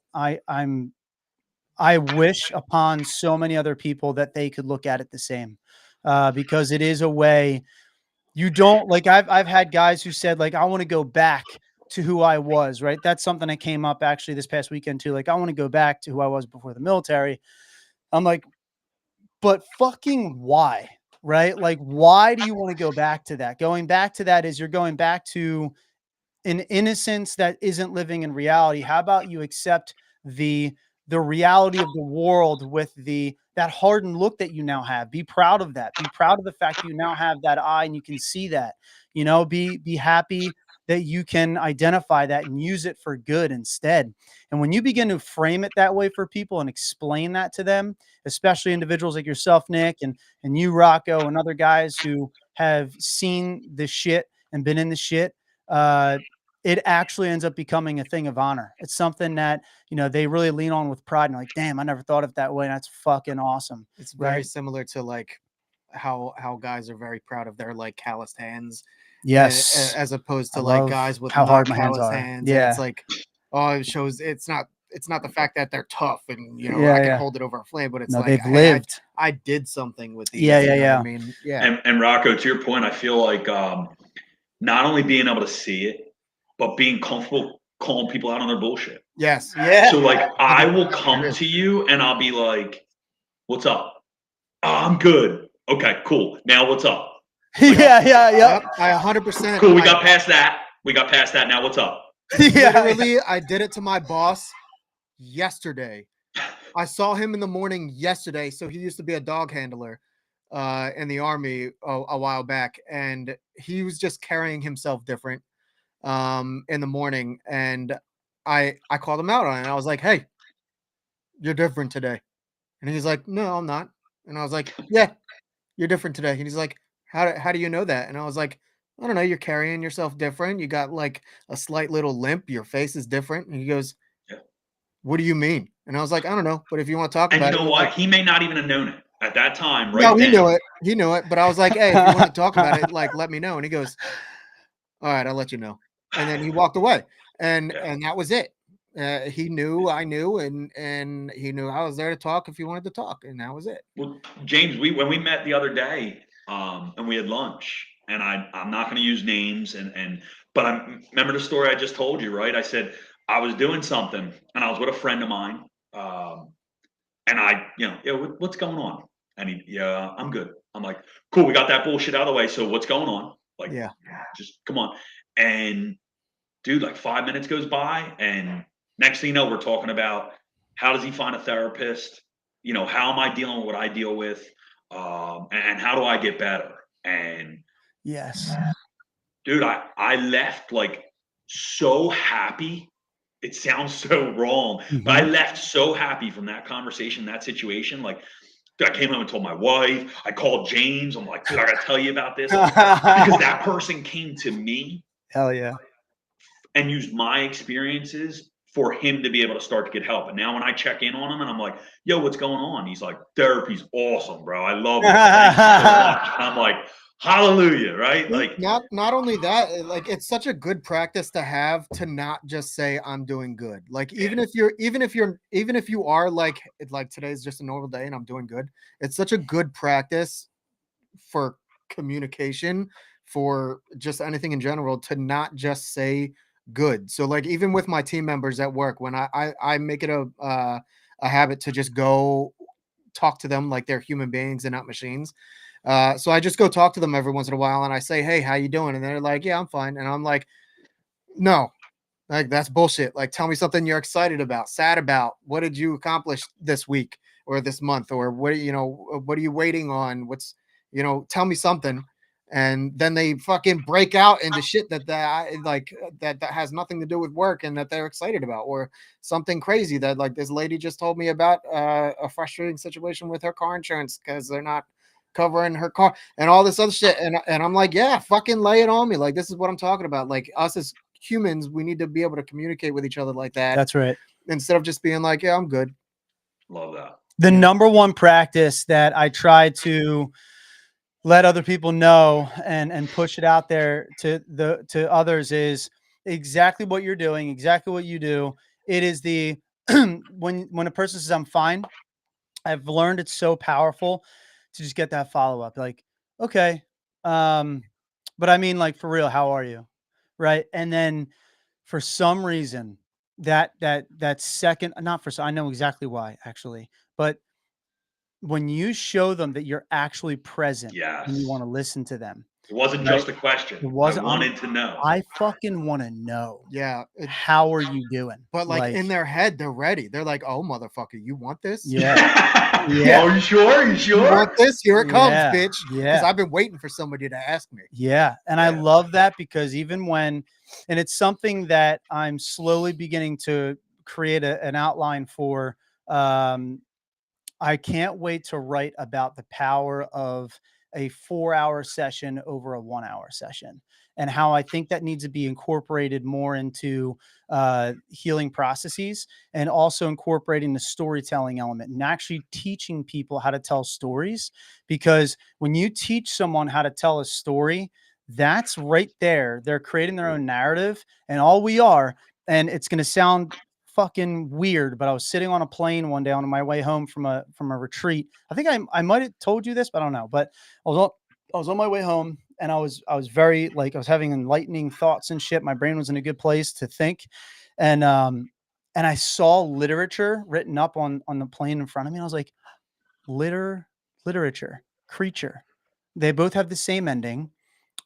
I wish upon so many other people that they could look at it the same, because it is a way. You don't, like, I've had guys who said, like, I want to go back to who I was, right? That's something that came up actually this past weekend too. Like, I want to go back to who I was before the military. I'm like, but fucking why? Right? Like, why do you want to go back to that? Going back to that is you're going back to an innocence that isn't living in reality. How about you accept the reality of the world with that hardened look that you now have? Be proud of that. Be proud of the fact that you now have that eye and you can see that. Be happy that you can identify that and use it for good instead. And when you begin to frame it that way for people and explain that to them, especially individuals like yourself, Nick, and you, Rocco, and other guys who have seen the shit and been in the shit, it actually ends up becoming a thing of honor. It's something that, they really lean on with pride and like, damn, I never thought of it that way. And that's fucking awesome. It's very right? similar to like how guys are very proud of their like calloused hands. Yes. As opposed to I like love guys with how not hard my hands calloused are. hands. Yeah. And it's like, oh, it shows it's not the fact that they're tough and I can hold it over a flame, but it's No, like, they've hey, lived. I did something with these. Yeah, you know yeah. what I mean, yeah. And Rocco, to your point, I feel like not only being able to see it, but being comfortable calling people out on their bullshit. Yes. Yeah. So like, I will come to you and I'll be like, "What's up? Oh, I'm good. Okay, cool. Now what's up? Yeah. Yep, I 100%. Cool. We got past that. Now what's up? Literally, I did it to my boss yesterday. I saw him in the morning yesterday. So he used to be a dog handler in the army a while back, and he was just carrying himself different in the morning. And I called him out on it. I was like, "Hey, you're different today." And he's like, "No, I'm not." And I was like, "Yeah, you're different today." And he's like, how do you know that?" And I was like, "I don't know. You're carrying yourself different. You got like a slight little limp. Your face is different." And he goes, Yeah. "What do you mean?" And I was like, "I don't know. But if you want to talk And about you it," know like, what? He may not even have known it at that time, right? no, he then. knew it. He knew it. But I was like, "Hey, if you want to talk about it, like, let me know." And he goes, "All right, I'll let you know." And then he walked away. And that was it. He knew I knew, and he knew I was there to talk if he wanted to talk, and that was it. Well, James, when we met the other day, and we had lunch, and I'm not going to use names, but I remember the story I just told you, right? I said I was doing something, and I was with a friend of mine, and what's going on? And yeah, I'm good. I'm like, cool, we got that bullshit out of the way. So what's going on? Like, Yeah. just come on. And dude, like 5 minutes goes by, and next thing you know, we're talking about how does he find a therapist? How am I dealing with what I deal with? And how do I get better? And Yes. dude, I left like so happy. It sounds so wrong, but I left so happy from that conversation, that situation. Like, dude, I came home and told my wife. I called James. I'm like, dude, I got to tell you about this because that person came to me. Hell yeah. And used my experiences for him to be able to start to get help. And now when I check in on him and I'm like, yo, what's going on? He's like, therapy's awesome, bro. I love it. Thank you so much. And I'm like, hallelujah, right? Like, not only that, like, it's such a good practice to have, to not just say I'm doing good. Like, even if you are like today's just a normal day and I'm doing good, it's such a good practice for communication, for just anything in general, to not just say good. So like, even with my team members at work, when I make it a habit to just go talk to them like they're human beings and not machines. So I just go talk to them every once in a while and I say, "Hey, how you doing?" And they're like, "Yeah, I'm fine." And I'm like, "No, like, that's bullshit. Like, tell me something you're excited about, sad about. What did you accomplish this week or this month? Or what are you waiting on? Tell me something." And then they fucking break out into shit that has nothing to do with work and that they're excited about, or something crazy that, like, this lady just told me about a frustrating situation with her car insurance because they're not covering her car and all this other shit. And I'm like, yeah, fucking lay it on me. Like, this is what I'm talking about. Like, us as humans, we need to be able to communicate with each other like that. That's right. Instead of just being like, "Yeah, I'm good." love that. The number one practice that I try to let other people know and push it out there to others is exactly what you're doing, exactly what you do. It is the when a person says I'm fine, I've learned it's so powerful to just get that follow up. Like, okay, um, but I mean, like for real, how are you? Right. And then for some reason, that second, not for I know exactly why actually, but when you show them that you're actually present and you Yes. want to listen to them, It wasn't right? just a question. It I wasn't. wanted to know. I fucking want to know. Yeah. How are you doing? But like in their head, they're ready. They're like, "Oh, motherfucker, you want this? Yeah, yeah, Oh, you sure? You You want sure? this? Here it comes, yeah, bitch." Because yeah. I've been waiting for somebody to ask me. Yeah, and I Yeah. love that because even when and it's something that I'm slowly beginning to create an outline for, um, I can't wait to write about the power of a 4-hour session over a 1-hour session and how I think that needs to be incorporated more into healing processes and also incorporating the storytelling element and actually teaching people how to tell stories. Because when you teach someone how to tell a story, that's right there. They're creating their own narrative, and all we are, and it's going to sound fucking weird, but I was sitting on a plane one day on my way home from a retreat. I think I might have told you this, but I don't know. But I was on my way home and I was very like I was having enlightening thoughts and shit. My brain was in a good place to think. And I saw literature written up on the plane in front of me. And I was like, literature, creature. They both have the same ending.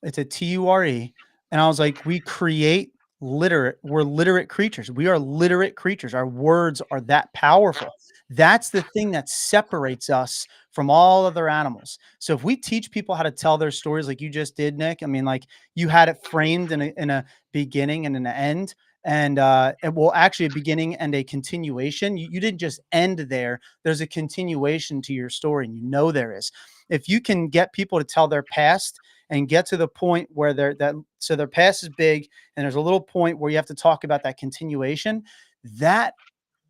It's a TURE. And I was like, we create we're literate creatures. We are literate creatures. Our words are that powerful. That's the thing that separates us from all other animals. So if we teach people how to tell their stories like you just did, Nick, I mean, like you had it framed in a beginning and an end. And it will actually a beginning and a continuation. You didn't just end there. There's a continuation to your story, and you know there is. If you can get people to tell their past and get to the point where so their past is big and there's a little point where you have to talk about that continuation, that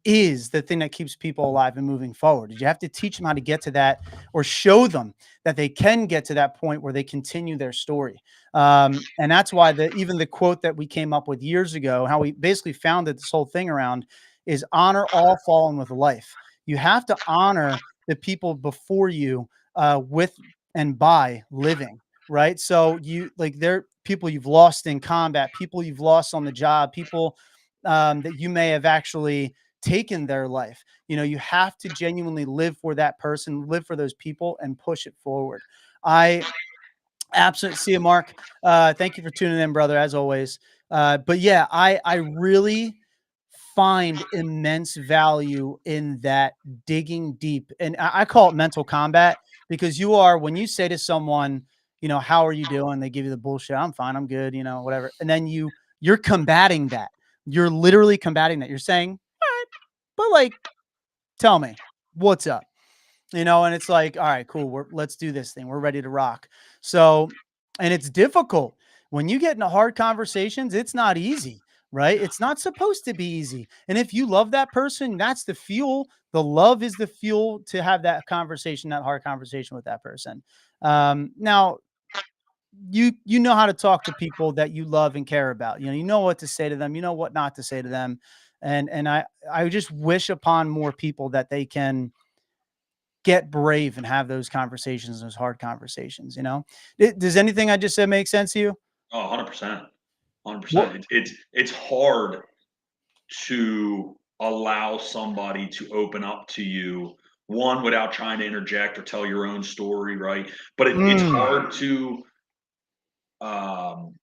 is the thing that keeps people alive and moving forward. You have to teach them how to get to that or show them that they can get to that point where they continue their story. And that's why even the quote that we came up with years ago, how we basically founded this whole thing around is honor all fallen with life. You have to honor the people before you with and by living. Right. So they're people you've lost in combat, people you've lost on the job, people that you may have actually taken their life. You have to genuinely live for that person, live for those people, and push it forward. I absolutely see you, Mark. Thank you for tuning in, brother, as always. But yeah, I really find immense value in that digging deep. And I call it mental combat because when you say to someone, how are you doing? They give you the bullshit. I'm fine. I'm good. Whatever. And then you're combating that. You're literally combating that. You're saying, but like, tell me what's up, and it's like, all right, cool. Let's do this thing. We're ready to rock. So, and it's difficult when you get into hard conversations. It's not easy, right? It's not supposed to be easy. And if you love that person, that's the fuel. The love is the fuel to have that conversation, that hard conversation with that person. Now you know how to talk to people that you love and care about. You know what to say to them, you know what not to say to them. And I just wish upon more people that they can get brave and have those conversations, those hard conversations. Does anything I just said make sense to you? Oh, 100%. Well, 100%. It's hard to allow somebody to open up to you, one, without trying to interject or tell your own story, right? But um,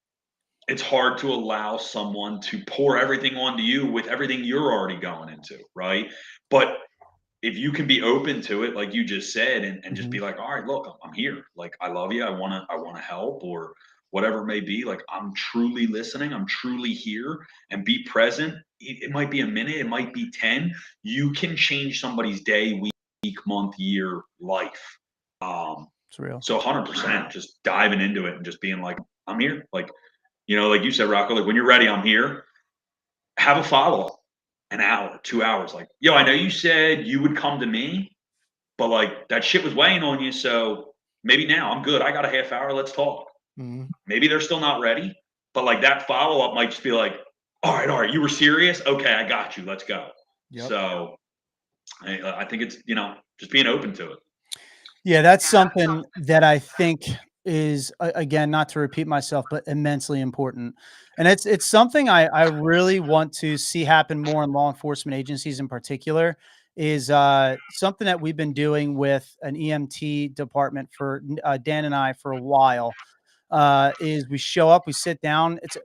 it's hard to allow someone to pour everything onto you with everything you're already going into, right? But if you can be open to it, like you just said, and just be mhm. like, all right, look, I'm here. Like, I love you. I want to help, or whatever it may be. Like, I'm truly listening. I'm truly here, and be present. It might be a minute. It might be 10. You can change somebody's day, week, month, year, life. It's real. So 100% just diving into it and just being like, I'm here. Like, like you said, Rocco, like when you're ready, I'm here. Have a follow up, an hour, 2 hours. Like, yo, I know you said you would come to me, but like that shit was weighing on you. So maybe now I'm good. I got a half hour. Let's talk. Mhm. Maybe they're still not ready, but like that follow up might just be like, all right, you were serious. Okay, I got you. Let's go. Yep. So I think it's, just being open to it. Yeah, that's something that I think is again, not to repeat myself, but immensely important. And it's something I really want to see happen more in law enforcement agencies in particular is something that we've been doing with an EMT department for Dan and I for a while. Is we show up, we sit down. It's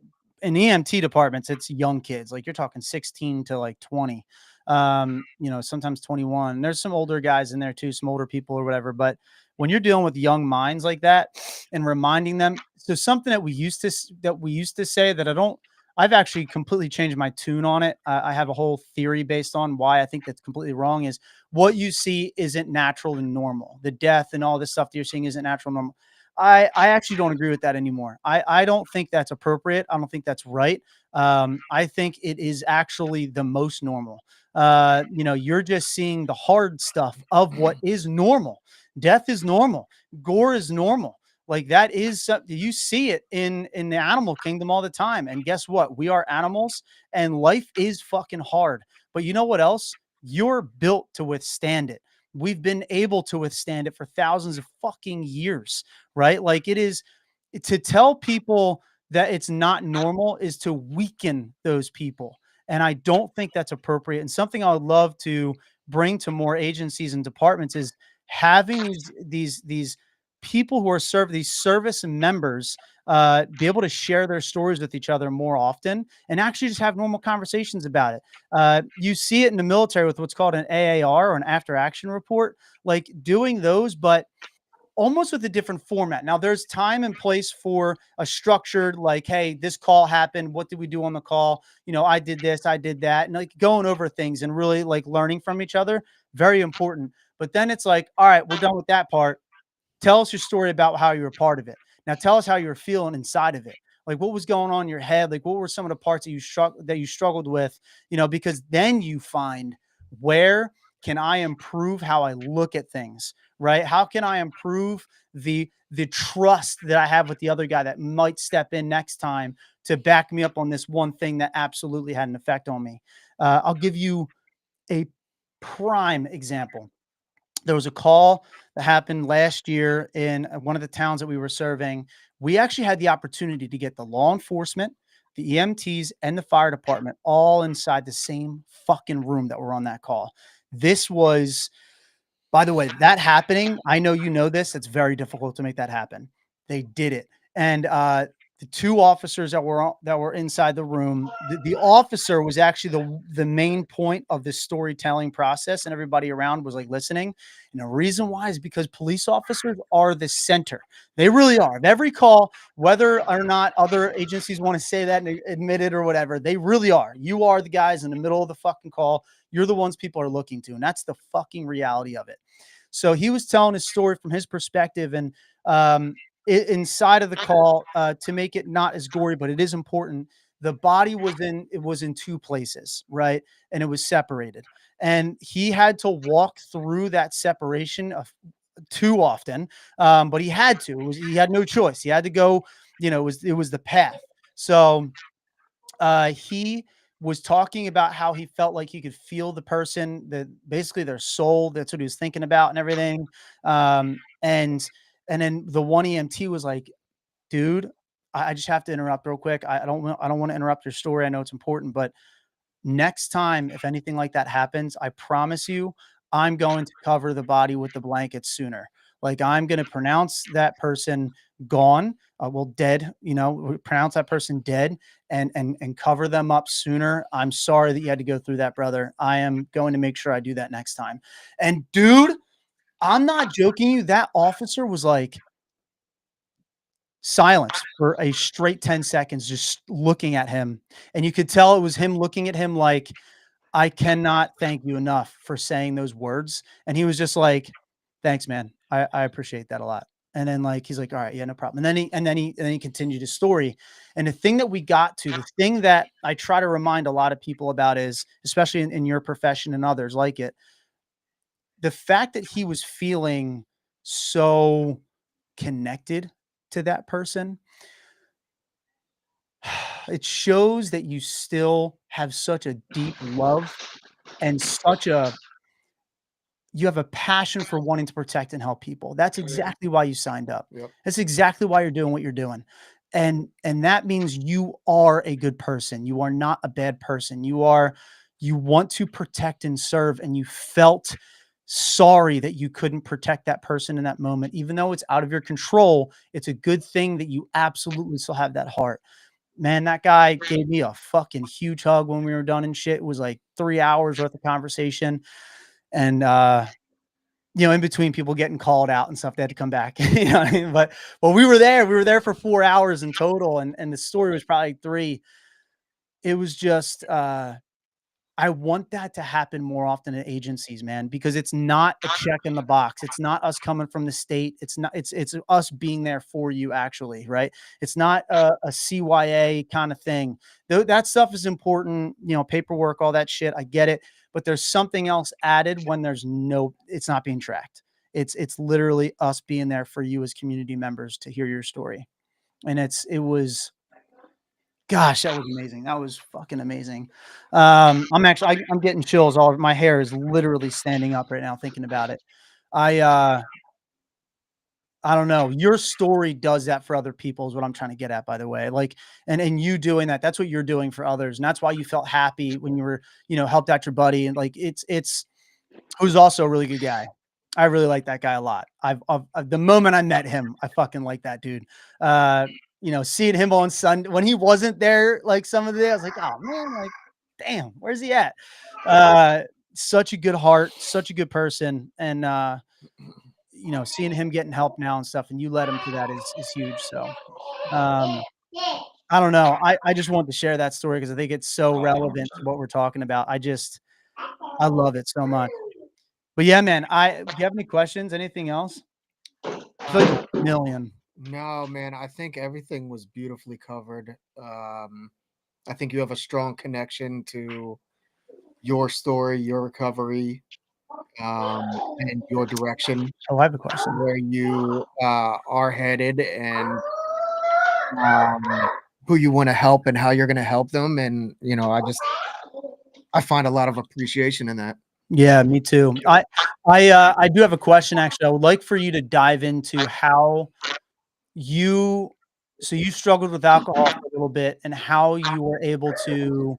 in EMT departments, it's young kids, like you're talking 16 to like 20, sometimes 21. There's some older guys in there too, some older people or whatever. But when you're dealing with young minds like that and reminding them, so something that we used to say that I've actually completely changed my tune on it. I have a whole theory based on why I think that's completely wrong. Is what you see isn't natural and normal. The death and all this stuff that you're seeing isn't natural and normal. I actually don't agree with that anymore. I don't think that's appropriate. I don't think that's right. I think it is actually the most normal. You're just seeing the hard stuff of what is normal. Death is normal. Gore is normal. Like that is something you see it in the animal kingdom all the time. And guess what? We are animals, and life is fucking hard. But you know what else? You're built to withstand it. We've been able to withstand it for thousands of fucking years, right? Like it is to tell people that it's not normal is to weaken those people. And I don't think that's appropriate. And something I would love to bring to more agencies and departments is having these people who are these service members be able to share their stories with each other more often and actually just have normal conversations about it. You see it in the military with what's called an AAR or an after action report, like doing those, but almost with a different format. Now there's time and place for a structured, like, hey, this call happened. What did we do on the call? I did this, I did that. And like going over things and really like learning from each other. Very important. But then it's like, all right, we're done with that part. Tell us your story about how you were part of it. Now tell us how you were feeling inside of it. Like what was going on in your head? Like what were some of the parts that you struggled with? Because then you find where can I improve how I look at things, right? How can I improve the trust that I have with the other guy that might step in next time to back me up on this one thing that absolutely had an effect on me? I'll give you a prime example. There was a call that happened last year in one of the towns that we were serving. We actually had the opportunity to get the law enforcement, the EMTs, and the fire department all inside the same fucking room that were on that call. This was, by the way, that happening, I know you know this, it's very difficult to make that happen. They did it. And the two officers that were inside the room, the officer was actually the main point of this storytelling process, and everybody around was like listening. And the reason why is because police officers are the center. They really are. Of every call, whether or not other agencies want to say that and admit it or whatever, they really are. You are the guys in the middle of the fucking call. You're the ones people are looking to, and that's the fucking reality of it. So he was telling his story from his perspective, and inside of the call, to make it not as gory, but it is important. The body was in two places, right, and it was separated, and he had to walk through that separation of too often, but he had to. He had no choice. He had to go. It was the path. So he was talking about how he felt like he could feel the person, that basically their soul. That's what he was thinking about and everything. And then the one EMT was like, "Dude, I just have to interrupt real quick. I don't want to interrupt your story. I know it's important, but next time, if anything like that happens, I promise you, I'm going to cover the body with the blanket sooner. Like I'm going to pronounce that person gone, dead. Pronounce that person dead, and cover them up sooner. I'm sorry that you had to go through that, brother. I am going to make sure I do that next time." And dude, I'm not joking you. That officer was like silence for a straight 10 seconds, just looking at him, and you could tell it was him looking at him like, I cannot thank you enough for saying those words. And he was just like, thanks, man. I appreciate that a lot. And then like, he's like, all right, yeah, no problem. And then he continued his story. And the thing that we got to, the thing that I try to remind a lot of people about is, especially in your profession and others like it, the fact that he was feeling so connected to that person, it shows that you still have such a deep love and you have a passion for wanting to protect and help people. That's exactly why you signed up. Yep. That's exactly why you're doing what you're doing. And that means you are a good person. You are not a bad person. You want to protect and serve, and you felt sorry that you couldn't protect that person in that moment. Even though it's out of your control, it's a good thing that you absolutely still have that heart. Man, that guy gave me a fucking huge hug when we were done and shit. It was like 3 hours worth of conversation. And in between people getting called out and stuff, they had to come back. You know what I mean? But we were there. We were there for 4 hours in total, and the story was probably 3. It was just I want that to happen more often at agencies, man, because it's not a check in the box. It's not us coming from the state. It's us being there for you, actually, right? It's not a CYA kind of thing. That stuff is important, paperwork, all that shit. I get it. But there's something else added when it's not being tracked. It's literally us being there for you as community members to hear your story. And gosh, that was amazing. That was fucking amazing. I'm getting chills. My hair is literally standing up right now thinking about it. I don't know. Your story does that for other people is what I'm trying to get at, by the way. Like, and you doing that, that's what you're doing for others. And that's why you felt happy when you were, helped out your buddy. And like, who's also a really good guy. I really like that guy a lot. I've the moment I met him, I fucking like that dude. Seeing him on Sunday when he wasn't there, like some of the day, I was like, oh man, like, damn, where's he at? Such a good heart, such a good person. And, seeing him getting help now and stuff, and you led him to that is huge. So, I don't know. I just wanted to share that story because I think it's so relevant to what we're talking about. I love it so much. But yeah, man, do you have any questions? Anything else? I feel like a million. No, man, I think everything was beautifully covered. I think you have a strong connection to your story, your recovery, and your direction Oh, I have a question. where you are headed, and who you want to help and how you're going to help them. And I find a lot of appreciation in that. Yeah, me too. I do have a question, actually. I would like for you to dive into how you struggled with alcohol for a little bit and how you were able to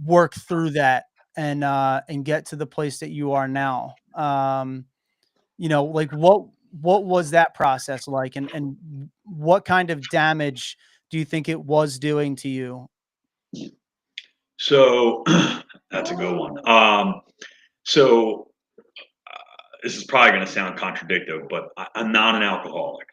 work through that and get to the place that you are now. Like what was that process like, and what kind of damage do you think it was doing to you? So that's a good one. So this is probably going to sound contradictory, but I'm not an alcoholic.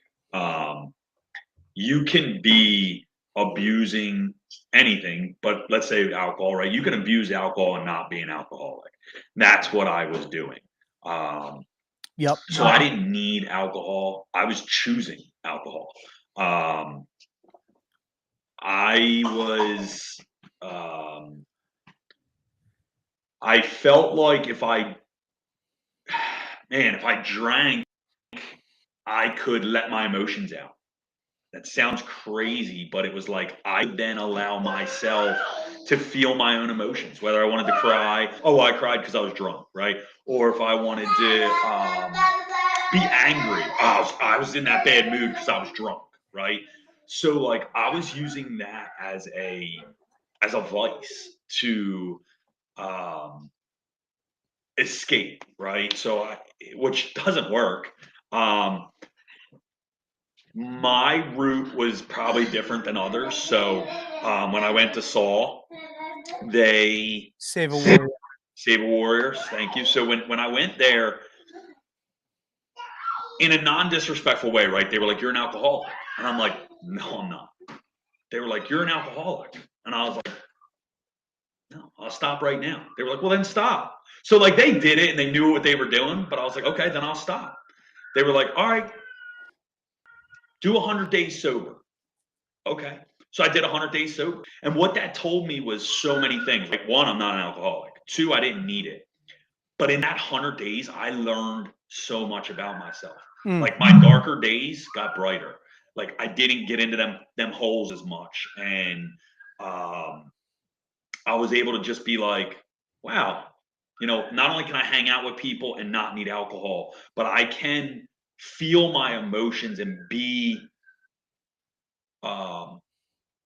You can be abusing anything, but let's say alcohol, right? You can abuse alcohol and not be an alcoholic. That's what I was doing. Yep. So I didn't need alcohol. I was choosing alcohol. I was, I felt like if I drank, I could let my emotions out. That sounds crazy, but it was like I then allow myself to feel my own emotions, whether I wanted to cry. Oh, I cried because I was drunk, right? Or if I wanted to be angry, I was in that bad mood because I was drunk, right? So like I was using that as a vice to escape, right? Which doesn't work. My route was probably different than others. So when I went to Saul, they Save a warrior. Save a Warriors. Thank you. So when I went there, in a non-disrespectful way, right? They were like, "You're an alcoholic," and I'm like, "No, I'm not." They were like, "You're an alcoholic," and I was like, "No, I'll stop right now." They were like, "Well, then stop." So like they did it and they knew what they were doing, but I was like, "Okay, then I'll stop." They were like, "All right, do 100 days sober." Okay. So I did 100 days sober. And what that told me was so many things. Like, one, I'm not an alcoholic. Two, I didn't need it. But in that 100 days, I learned so much about myself. Mm. Like my darker days got brighter. Like I didn't get into them holes as much, and I was able to just be like, wow, not only can I hang out with people and not need alcohol, but I can feel my emotions and um,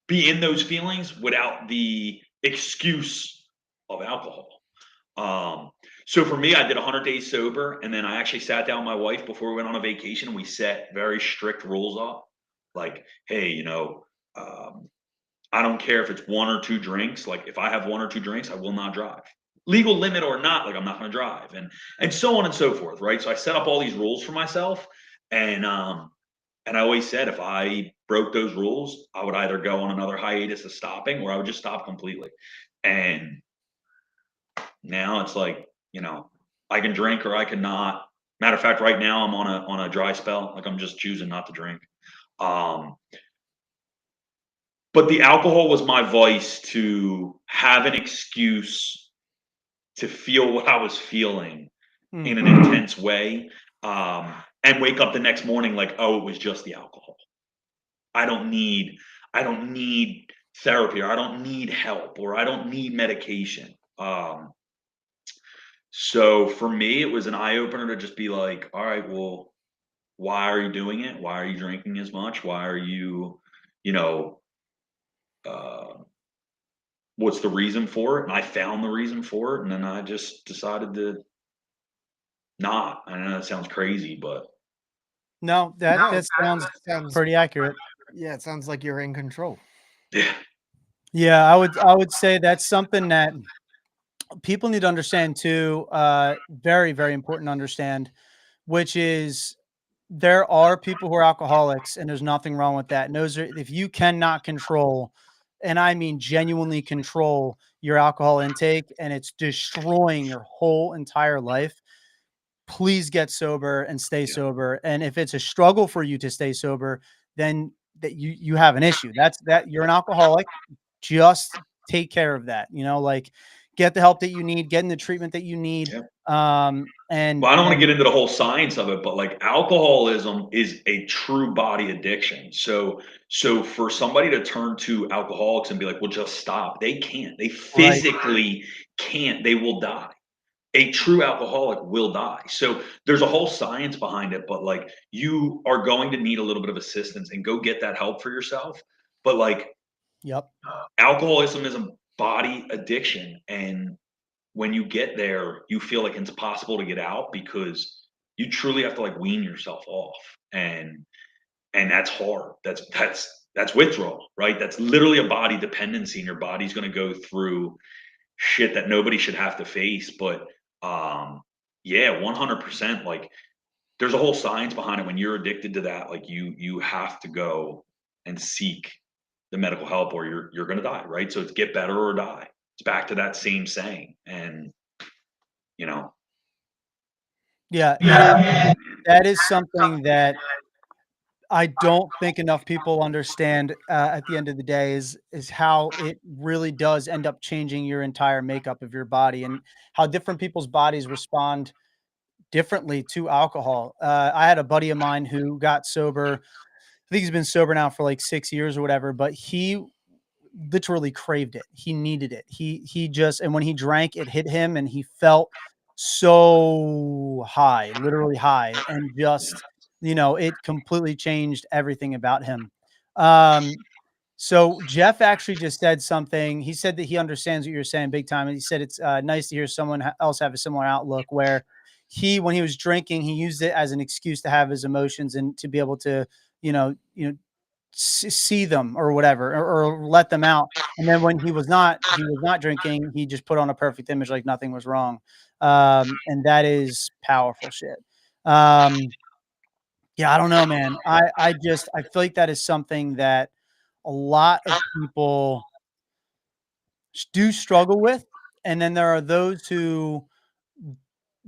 be in those feelings without the excuse of alcohol. So for me, I did 100 days sober, and then I actually sat down with my wife before we went on a vacation, and we set very strict rules up, like, hey, I don't care if it's 1 or 2 drinks. Like if I have 1 or 2 drinks, I will not drive. Legal limit or not, like I'm not going to drive, and so on and so forth, right? So I set up all these rules for myself, and I always said if I broke those rules, I would either go on another hiatus of stopping, or I would just stop completely. And now it's like, I can drink or I cannot. Matter of fact, right now I'm on a dry spell. Like I'm just choosing not to drink. Um, but the alcohol was my vice to have an excuse to feel what I was feeling in an intense way, and wake up the next morning like, oh, it was just the alcohol. I don't need I don't need therapy, or I don't need help, or I don't need medication. So for me, it was an eye opener to just be like, all right, well, why are you doing it? Why are you drinking as much? Why are you, you know, uh, what's the reason for it? And I found the reason for it, and then I just decided to not. I know that sounds crazy, but No, that sounds sounds pretty accurate. yeah, it sounds like you're in control. yeah, Yeah, I would say that's something that people need to understand too. Very, very important to understand, which is there are people who are alcoholics, and there's nothing wrong with that. And those are, if you cannot control, and I mean genuinely control your alcohol intake, and it's destroying your whole entire life, please get sober and stay yeah, sober. And if it's a struggle for you to stay sober, then that you have an issue. That you're an alcoholic. Just take care of that. Like get the help that you need, getting the treatment that you need. yeah. And Well, I don't want to get into the whole science of it, but like alcoholism is a true body addiction. So for somebody to turn to alcoholics and be like, well, just stop, they can't. They right. physically can't. They will die. A true alcoholic will die. So there's a whole science behind it, but like you are going to need a little bit of assistance and go get that help for yourself. But like Yep. alcoholism is a body addiction, and when you get there, you feel like it's impossible to get out because you truly have to like wean yourself off, and that's hard. That's withdrawal, right? That's literally a body dependency, and your body's going to go through shit that nobody should have to face. But yeah, 100%. Like there's a whole science behind it. When you're addicted to that, like you have to go and seek the medical help, or you're going to die, right? So it's get better or die. It's back to that same saying, and you know. Yeah. That is something that I don't think enough people understand, at the end of the day is how it really does end up changing your entire makeup of your body, and how different people's bodies respond differently to alcohol. I had a buddy of mine who got sober. I think he's been sober now for like 6 years or whatever, but he literally craved it. He needed it. He just, and when he drank, it hit him and he felt so high, literally high, and Yeah. just, it completely changed everything about him. Um, so Jeff actually just said something. He said that he understands what you're saying big time. And he said it's nice to hear someone else have a similar outlook, where when he was drinking, he used it as an excuse to have his emotions and to be able to, see them or whatever, or let them out. And then when he was not drinking, he just put on a perfect image like nothing was wrong. And that is powerful shit. Um, yeah, I don't know, man. I feel like that is something that a lot of people do struggle with. And then there are those who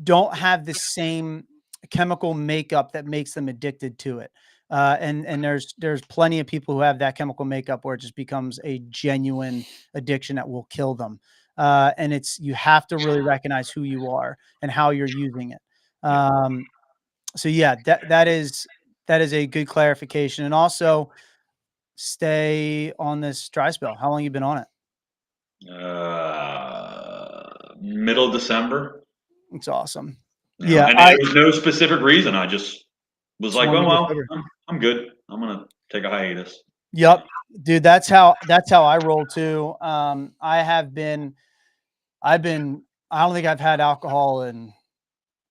don't have the same chemical makeup that makes them addicted to it. And there's plenty of people who have that chemical makeup where it just becomes a genuine addiction that will kill them. and you have to really recognize who you are and how you're using it. So yeah, that is a good clarification. And also stay on this dry spell. How long you been on it? Middle December. It's awesome. You know, and there was no specific reason. I just was like, oh well, I'm good. I'm gonna take a hiatus. Yep, dude. That's how I roll too. I don't think I've had alcohol in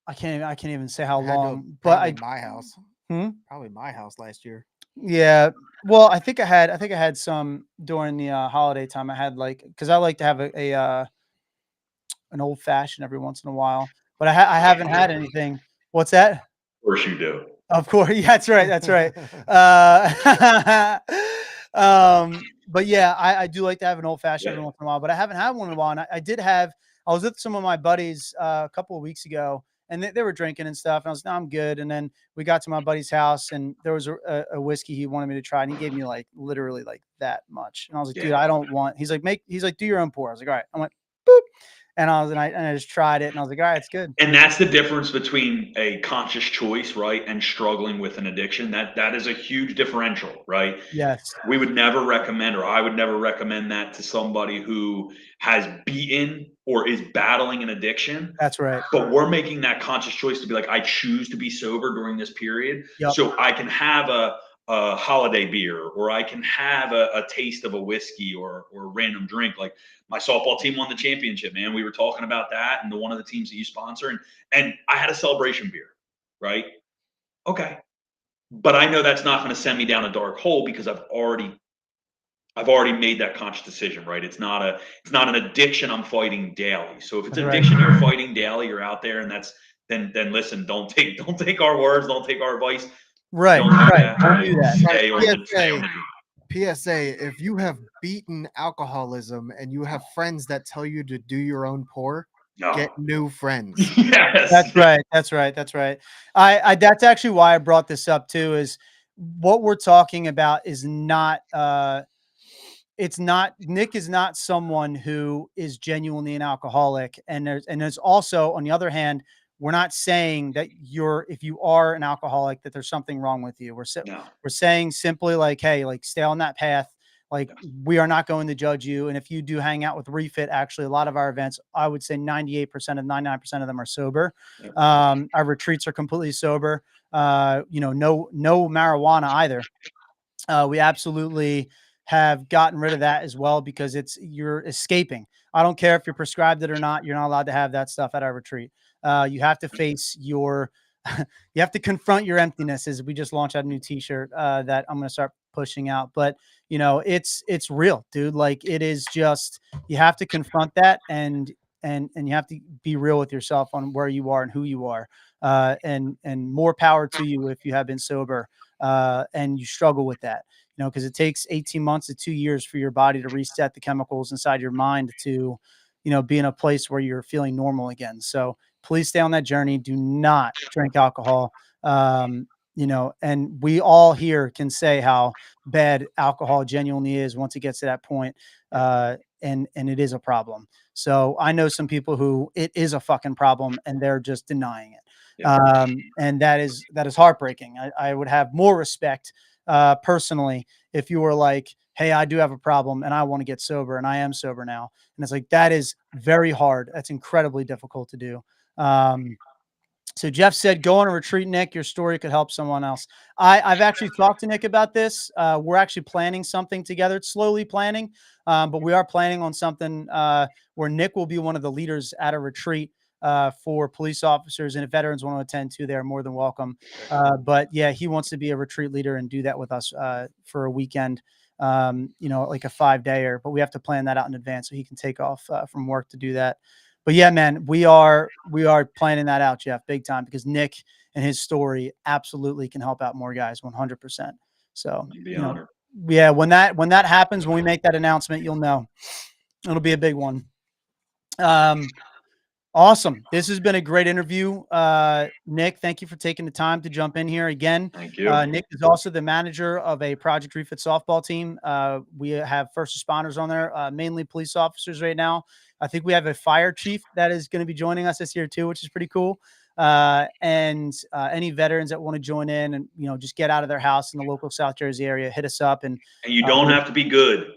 I can't even say how long. But my house. Probably my house last year. Yeah. Well, I think I had some during the holiday time. I had because I like to have an old fashioned every once in a while, but I haven't had anything. What's that? Of course you do. Of course. Yeah, that's right. That's right. But yeah, I do like to have an old fashioned every once in a while, but I haven't had one in a while. And I was with some of my buddies a couple of weeks ago, and they were drinking and stuff. And I was, no, I'm good. And then we got to my buddy's house, and there was a whiskey he wanted me to try, and he gave me literally that much. And I was like, dude, I don't want. He's like, do your own pour. I was like, all right. I went, boop. And I just tried it, and I was like, all right, it's good. And that's the difference between a conscious choice, right, and struggling with an addiction. That is a huge differential, right? Yes. We would never recommend, or I would never recommend that to somebody who has beaten or is battling an addiction. That's right. But we're making that conscious choice to be like, I choose to be sober during this period, so I can have a holiday beer, or I can have a taste of a whiskey or a random drink. Like my softball team won the championship, man. We were talking about that and one of the teams that you sponsor, and I had a celebration beer, right? Okay. But I know that's not going to send me down a dark hole because I've already made that conscious decision, right? It's not an addiction I'm fighting daily. So if it's an addiction you're fighting daily, you're out there, and then listen, don't take our words, don't take our advice. Right. Don't do that. PSA, if you have beaten alcoholism and you have friends that tell you to do your own pour, get new friends. Yes. That's right. That's actually why I brought this up too, is what we're talking about is not Nick is not someone who is genuinely an alcoholic. And there's also, on the other hand, we're not saying that if you are an alcoholic, that there's something wrong with you. We're saying simply hey, stay on that path. We are not going to judge you. And if you do hang out with Refit, actually a lot of our events, I would say 98% of 99% of them are sober. Our retreats are completely sober. No marijuana either. We absolutely have gotten rid of that as well, because you're escaping. I don't care if you're prescribed it or not. You're not allowed to have that stuff at our retreat. You have to face you have to confront your emptiness. As we just launched a new t-shirt that I'm going to start pushing out, but it's real, dude. It is just, you have to confront that, and you have to be real with yourself on where you are and who you are. And more power to you if you have been sober and you struggle with that, because it takes 18 months to 2 years for your body to reset the chemicals inside your mind to, be in a place where you're feeling normal again. So please stay on that journey. Do not drink alcohol. And we all here can say how bad alcohol genuinely is once it gets to that point. And it is a problem. So I know some people who it is a fucking problem and they're just denying it. And that is heartbreaking. I would have more respect personally if you were like, hey, I do have a problem and I want to get sober, and I am sober now. And it's like, that is very hard. That's incredibly difficult to do. So Jeff said, go on a retreat, Nick. Your story could help someone else. I've actually talked to Nick about this. We're actually planning something together. It's slowly planning, but we are planning on something where Nick will be one of the leaders at a retreat for police officers, and if veterans want to attend too, they're more than welcome. But yeah, he wants to be a retreat leader and do that with us for a weekend, like a 5-dayer, but we have to plan that out in advance so he can take off from work to do that. But yeah, man, we are planning that out, Jeff, big time, because Nick and his story absolutely can help out more guys, 100%. So, yeah, when that happens, when we make that announcement, you'll know it'll be a big one. Awesome. This has been a great interview. Nick, thank you for taking the time to jump in here again. Thank you. Nick is also the manager of a Project Refit softball team. We have first responders on there, mainly police officers right now. I think we have a fire chief that is going to be joining us this year too, which is pretty cool. And any veterans that want to join in and, you know, just get out of their house in the local South Jersey area, hit us up. And you don't have to be good.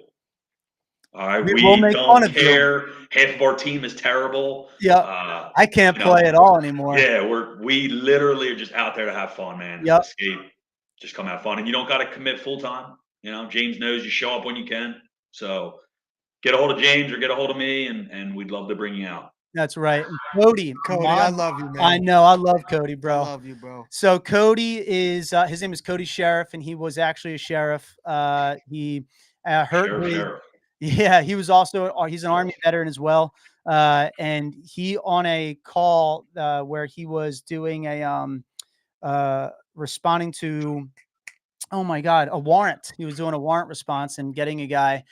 All right, we we will make fun don't of you. care. Half of our team is terrible. Yeah, I can't play at all anymore. Yeah, we literally are just out there to have fun, man. Yep. Escape, just come have fun, and you don't got to commit full time. You know, James knows you show up when you can. So get a hold of James or get a hold of me, and we'd love to bring you out. That's right. And Cody, I love you, man. I know. I love Cody, bro. I love you, bro. So Cody is his name is Cody Sheriff, and he was actually a sheriff. He hurt me. Sheriff. Yeah, he was also he's an Army veteran as well. And he on a call where he was doing a responding to, oh my God, a warrant. He was doing a warrant response and getting a guy.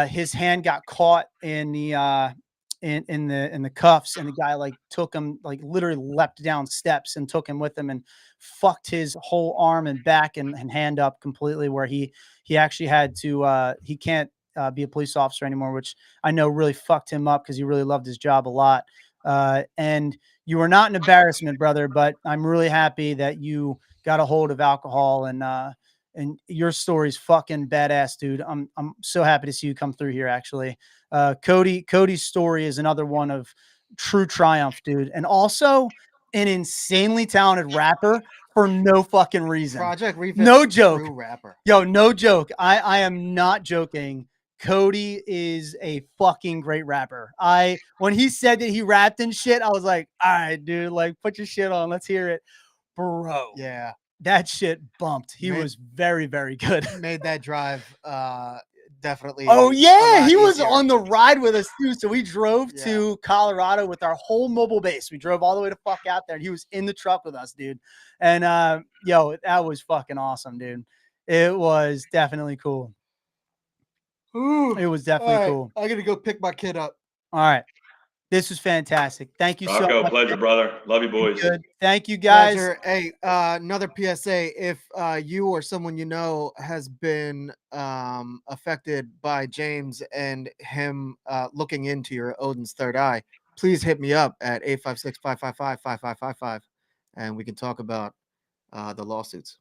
His hand got caught in the in the cuffs, and the guy like took him, like literally leapt down steps and took him with him and fucked his whole arm and back and hand up completely, where he actually had to he can't be a police officer anymore, which I know really fucked him up because he really loved his job a lot. And you were not an embarrassment, brother, but I'm really happy that you got a hold of alcohol, and your story's fucking badass, dude. I'm so happy to see you come through here, actually. Cody's story is another one of true triumph, dude. And also an insanely talented rapper for no fucking reason. Project Refit, no joke. True rapper. Yo, no joke. I am not joking. Cody is a fucking great rapper. When he said that he rapped and shit, I was like, all right, dude, like put your shit on. Let's hear it. Bro. Yeah. That shit bumped. He was very, very good. Made that drive definitely. Oh yeah, he was easier. on the ride with us too. So we drove to Colorado with our whole mobile base. We drove all the way to fuck out there, and he was in the truck with us, dude. And yo, that was fucking awesome, dude. It was definitely cool. Ooh, it was definitely cool. I gotta go pick my kid up. All right. This was fantastic. Thank you so much. Pleasure, brother. Love you, boys. Good. Thank you, guys. Pleasure. Hey, another PSA. If you or someone you know has been affected by James and him looking into your Odin's third eye, please hit me up at 856-555-5555, and we can talk about the lawsuits.